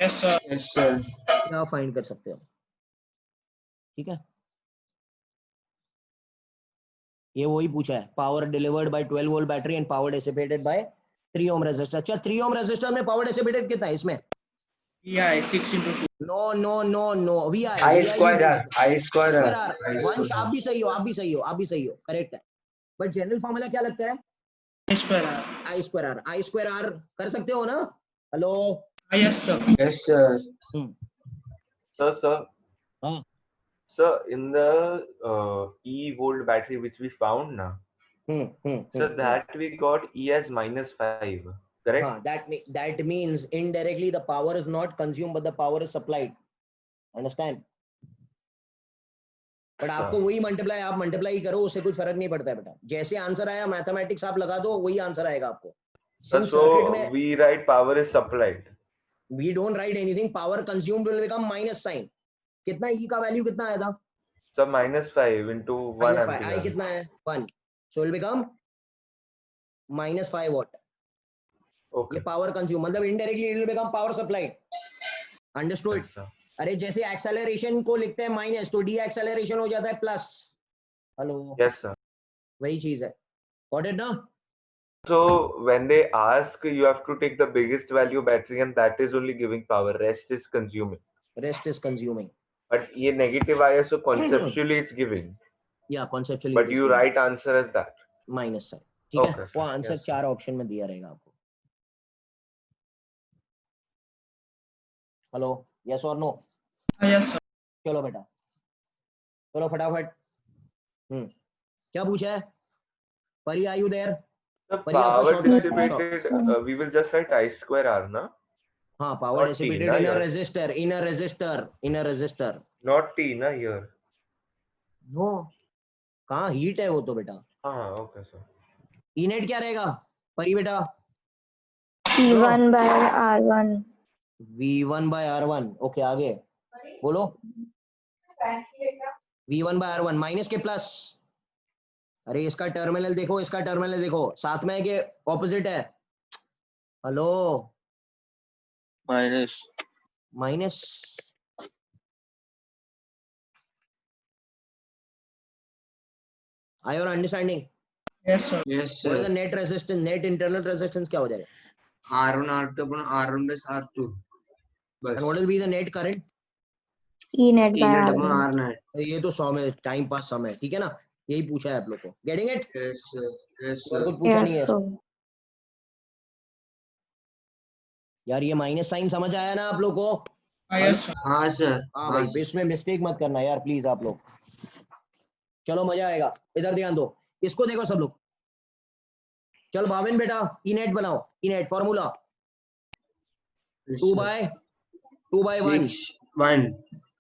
Yes, sir. Yes, sir. क्या फाइंड कर सकते हो? ठीक है, ये वही पूछा है. Power delivered by 12 volt battery and power dissipated by 3 ohm resistor. चल, 3 ओम रेजिस्टर में पावर डिसिपेटेड कितना है इसमें? EI 6 into 2. No no no no, V I I square R. I square R. I वंश, square आप R. भी सही हो, आप भी सही हो, आप भी सही हो, करेक्ट है. बट जनरल फॉर्मूला क्या लगता है? I square R. I square R. I square R कर सकते हो ना? Hello. Yes, sir. Yes, sir. Sir. हाँ. Sir, in the E volt battery which we found now, so that we got E as -5, correct? हाँ, that means indirectly the power is not consumed but the power is supplied. Understand? But आपको वही multiply, आप multiply करो, उससे कुछ फर्क नहीं पड़ता है बेटा. जैसे आंसर आया मैथमेटिक्स आप लगा दो, वही आंसर आएगा आपको. Since circuit So में we write power is supplied. we don't write anything. Power consumed will become minus sign. कितना E का वैल्यू कितना आया था? So -5 into 1 -5. I ampere. कितना है? 1. So will become -5 watt. Okay. ये पावर कंज्यूम, मतलब indirectly it will become power supplied. Understood? Yes, sir. अरे जैसे एक्सेलरेशन को लिखते हैं माइनस, तो डी एक्सेलरेशन हो जाता है प्लस. हेलो. Yes, sir. वही चीज है. गॉट इट ना? So when they ask, you have to take the biggest value battery, and that is only giving power. Rest is consuming. Rest is consuming. But ये negative आया, so conceptually it's giving. या conceptually. But you write answer as that. Minus sign. ठीक है, Okay, वो sir. Answer Yes, sir. 4 option में दिया रहेगा आपको. हेलो, यस और नो? Yes, sir. चलो बेटा, चलो फटाफट. क्या पूछा है? Pari, are you there? The But yeah, power short cut. dissipated, we will just write I square R, na? हाँ, पावर Not T, डिसिपेटेड ना इन अ यार. Resistor, in a resistor, in a resistor. Not T, na here. No, कहाँ heat है वो तो बेटा. हाँ, okay, sir. E net क्या रहेगा परी बेटा? P1 by R1. V1 by R1. Okay, आगे बोलो. V1 by R1 माइनस के प्लस. अरे इसका टर्मिनल देखो, इसका टर्मिनल देखो, साथ में है कि ऑपोजिट है? Hello. Minus. Minus. Are you understanding? Yes, sir. Yes, What is the sir. net resistance? Net internal resistance क्या हो जाएगा? R1 R2 upon R1 plus R2. बस. And what will be the net current? E net E by net upon R1. R net. ये तो 100 में time pass सम है, ठीक है ना? यही पूछा है आप लोग को. Getting it? Yes, sir. Yes, और sir. कुछ पूछा नहीं Yes, है sir. यार. ये माइनस साइन समझ आया ना आप लोग को? Yes, sir. हाँ, sir. हाँ हाँ, भाई, sir. इसमें मिस्टेक मत करना यार प्लीज आप लोग. चलो मजा आएगा. इधर ध्यान दो, इसको देखो सब लोग. चल भाविन बेटा, ई नेट बनाओ. E net formula Yes, 2 sir. by 1. 6 1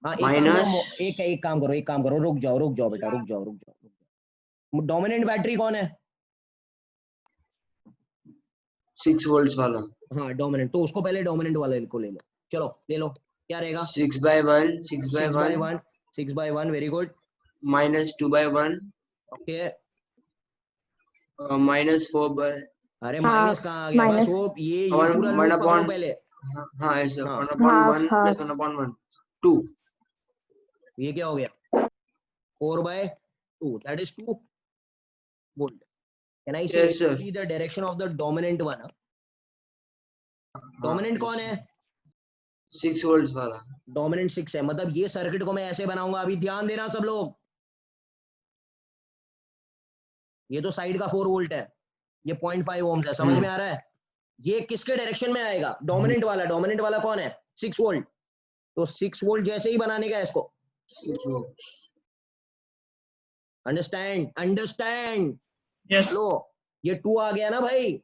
हाँ, minus. एक काम करो, रुक जाओ बेटा, रुक जाओ. डोमिनेंट बैटरी कौन है? 6 volts वाला. हाँ, डोमिनेंट. तो उसको पहले डोमिनेंट वाले को ले लो. चलो ले लो. क्या रहेगा? 6 by 1 6 by 1 6 by 1. Very good. minus 2 by 1 okay. minus 4 by. अरे Half, माइनस कहाँ आ गया? बस minus. वो ये One- पूरा one लूप पकड़ो upon- पहले. हाँ, yes, sir. हाँ. 1 upon Half, 1 plus half. 1 upon 1 2. ये क्या हो गया? 4/2, that is 2 volt. Can I say Yes, it will sir. be the direction of the dominant one? Dominant कौन है? 6 volts वाला. डोमिनेंट 6 है, मतलब ये सर्किट को मैं ऐसे बनाऊंगा, अभी ध्यान देना सब लोग, ये तो साइड का 4 वोल्ट है, ये 0.5 ओम्स है, समझ में आ रहा है? ये किसके डायरेक्शन में आएगा? डोमिनेंट वाला. डोमिनेंट वाला कौन है? 6 वोल्ट. तो 6 वोल्ट जैसे ही बनाने का इसको. 6 volts. अंडरस्टैंड. Yes. लो, ये 2 आ गया ना भाई,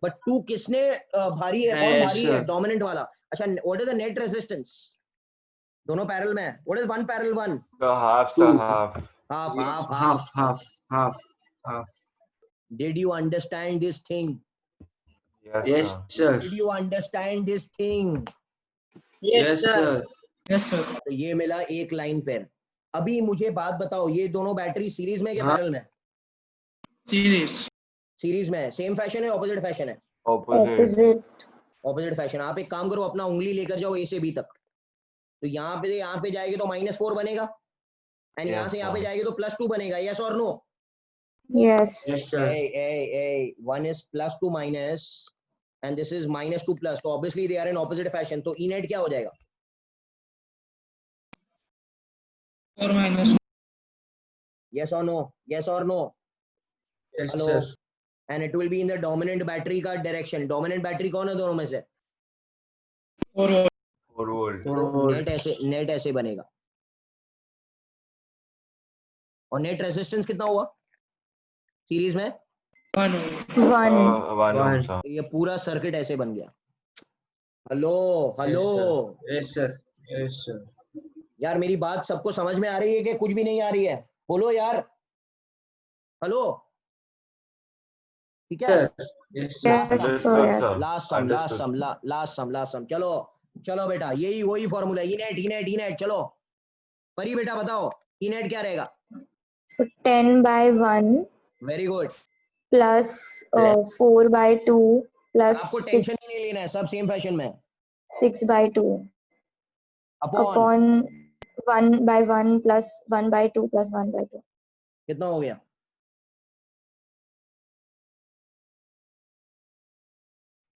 बट 2 किसने भारी है? कौन Yes, भारी है? sir. डोमिनेंट वाला. अच्छा, what is the net resistance? दोनों पैरेलल में है. What is 1 parallel 1? So half, Two. half. Half. Did you understand this thing? Yes, sir. Did you understand this thing? Yes, sir. Yes, sir. तो ये मिला एक line pair. अभी मुझे बात बताओ, ये दोनों बैटरी सीरीज में क्या हाँ. पैरेलल में? Series. सीरीज में है. सेम फैशन है, ऑपोजिट फैशन है? Opposite. Opposite fashion. आप एक काम करो, अपना उंगली लेकर जाओ ए से बी तक, तो यहाँ पे जाएगी तो -4 बनेगा, एंड यहाँ से यहाँ पे जाएगी तो +2 बनेगा. यस और no? Yes. Yes, sir. One is +2 minus and this is -2 plus, तो obviously they are in opposite fashion. तो E net क्या हो जाएगा? 4 minus. Yes or no? Yes or no? Yes, Hello. sir. And it will be in the dominant battery का direction. Dominant battery कौन है दोनों में से? 4 volt. 4 volt. 4 volts. नेट ऐसे बनेगा. और नेट रेजिस्टेंस कितना हुआ सीरीज में? 1 volt. 1. 1 ohm, One. sir. तो ये पूरा सर्किट ऐसे बन गया. Hello. Yes, sir. Yes, sir. यार मेरी बात सबको समझ में आ रही है कि कुछ भी नहीं आ रही है? बोलो यार. हेलो. ठीक है. Yes, sir. Yes, Understood, sir. Yes. sir. Last sum. चलो बेटा, वही फॉर्मूला. E net. चलो परी बेटा बताओ, ई नेट क्या रहेगा? So 10/1 very good. plus 4/2 plus आपको टेंशन ही नहीं लेना है, सब सेम फैशन में. 6/2 अपॉन 1/1 plus 1/2 plus 1/2. कितना हो गया?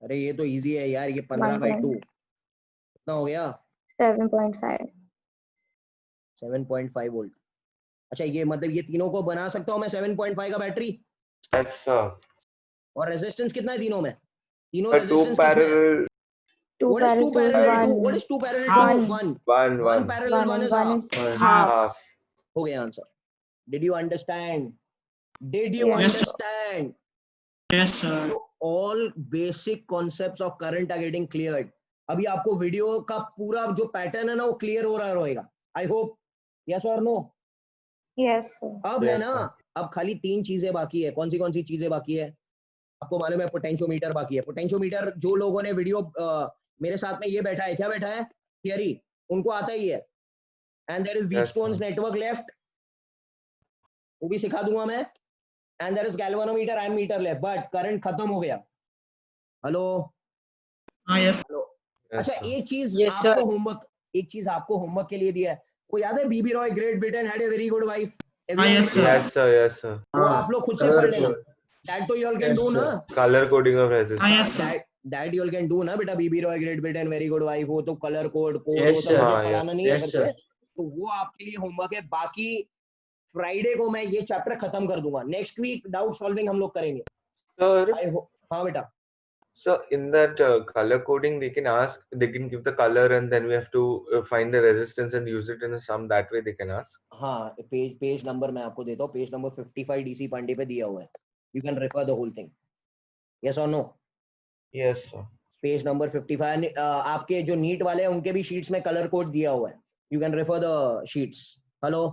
अरे ये तो इजी है यार, ये 15/2 कितना हो गया? 7.5. 7.5 वोल्ट. अच्छा, ये मतलब ये तीनों को बना सकता हूँ मैं 7.5 का बैटरी. Yes, sir. और रेजिस्टेंस कितना है तीनों में? तीनों Two resistance parallel. 2 What is 2 parallel to parallel 1. to? What is 2 parallel Half. to? 1. One. 1 parallel 1 is One half. is Half. half. हो गया answer. Did you understand? Did you Yes. understand? Yes, sir. All basic concepts of current are getting cleared. अभी आपको video का पूरा जो pattern है ना वो क्लियर हो रहा रहेगा. I hope. Yes or no? Yes, sir. अब है Yes, ना, sir. अब खाली 3 चीजें बाकी है. कौन सी चीजें बाकी है? आपको मालूम है, पोटेंशियोमीटर बाकी है. पोटेंशियोमीटर जो लोगों ने वीडियो मेरे साथ में ये बैठा है, क्या बैठा है? थियरी, उनको आता ही है. And there is Wheatstone's network left, वो भी सिखा दूंगा मैं. And there is galvanometer and meter left, but current खत्म हो गया. हेलो. Yes. Yes, अच्छा, sir. Yes, sir. एक चीज आपको होमवर्क के लिए दिया है. वो याद है? BB Roy, Great Britain had a very good wife. Yes, sir. Yes, sir. Yes, sir. वो आप लोग खुद से पढ़ लेना. दैट तो you all can Yes, do ना. sir. Color coding of resistance. Yes, sir. That you all can do ना बेटा. BB Roy, Great Britain, very good wife, वो तो कलर कोड वो Yes, सब sir. मुझे हाँ, पढ़ाना नहीं है Yes, घर sir. से. तो वो आपके लिए होमवर्क है. बाकी फ्राइडे को मैं ये चैप्टर खत्म कर दूंगा. नेक्स्ट वीक डाउट सॉल्विंग हम लोग करेंगे. Sir, हाँ बेटा. so in that color coding, they can give the color, and then we have to find the resistance and use it in a sum. That way they can ask. हाँ, page number मैं आपको देता हूँ. Page number 55 DC Pandey पे दिया हुआ है. You can refer the whole thing. Yes और no? Yes, sir. Page number 55. आपके जो नीट वाले हैं उनके भी शीट्स में कलर कोड दिया हुआ है. You can refer the sheets. Hello.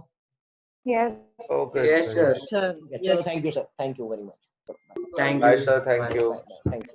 Yes. Okay. Yes, sir. Sir. चलो, Yes. Thank you sir. Thank you very much. Thank Bye, you. sir. Thank Bye. you. Thank you.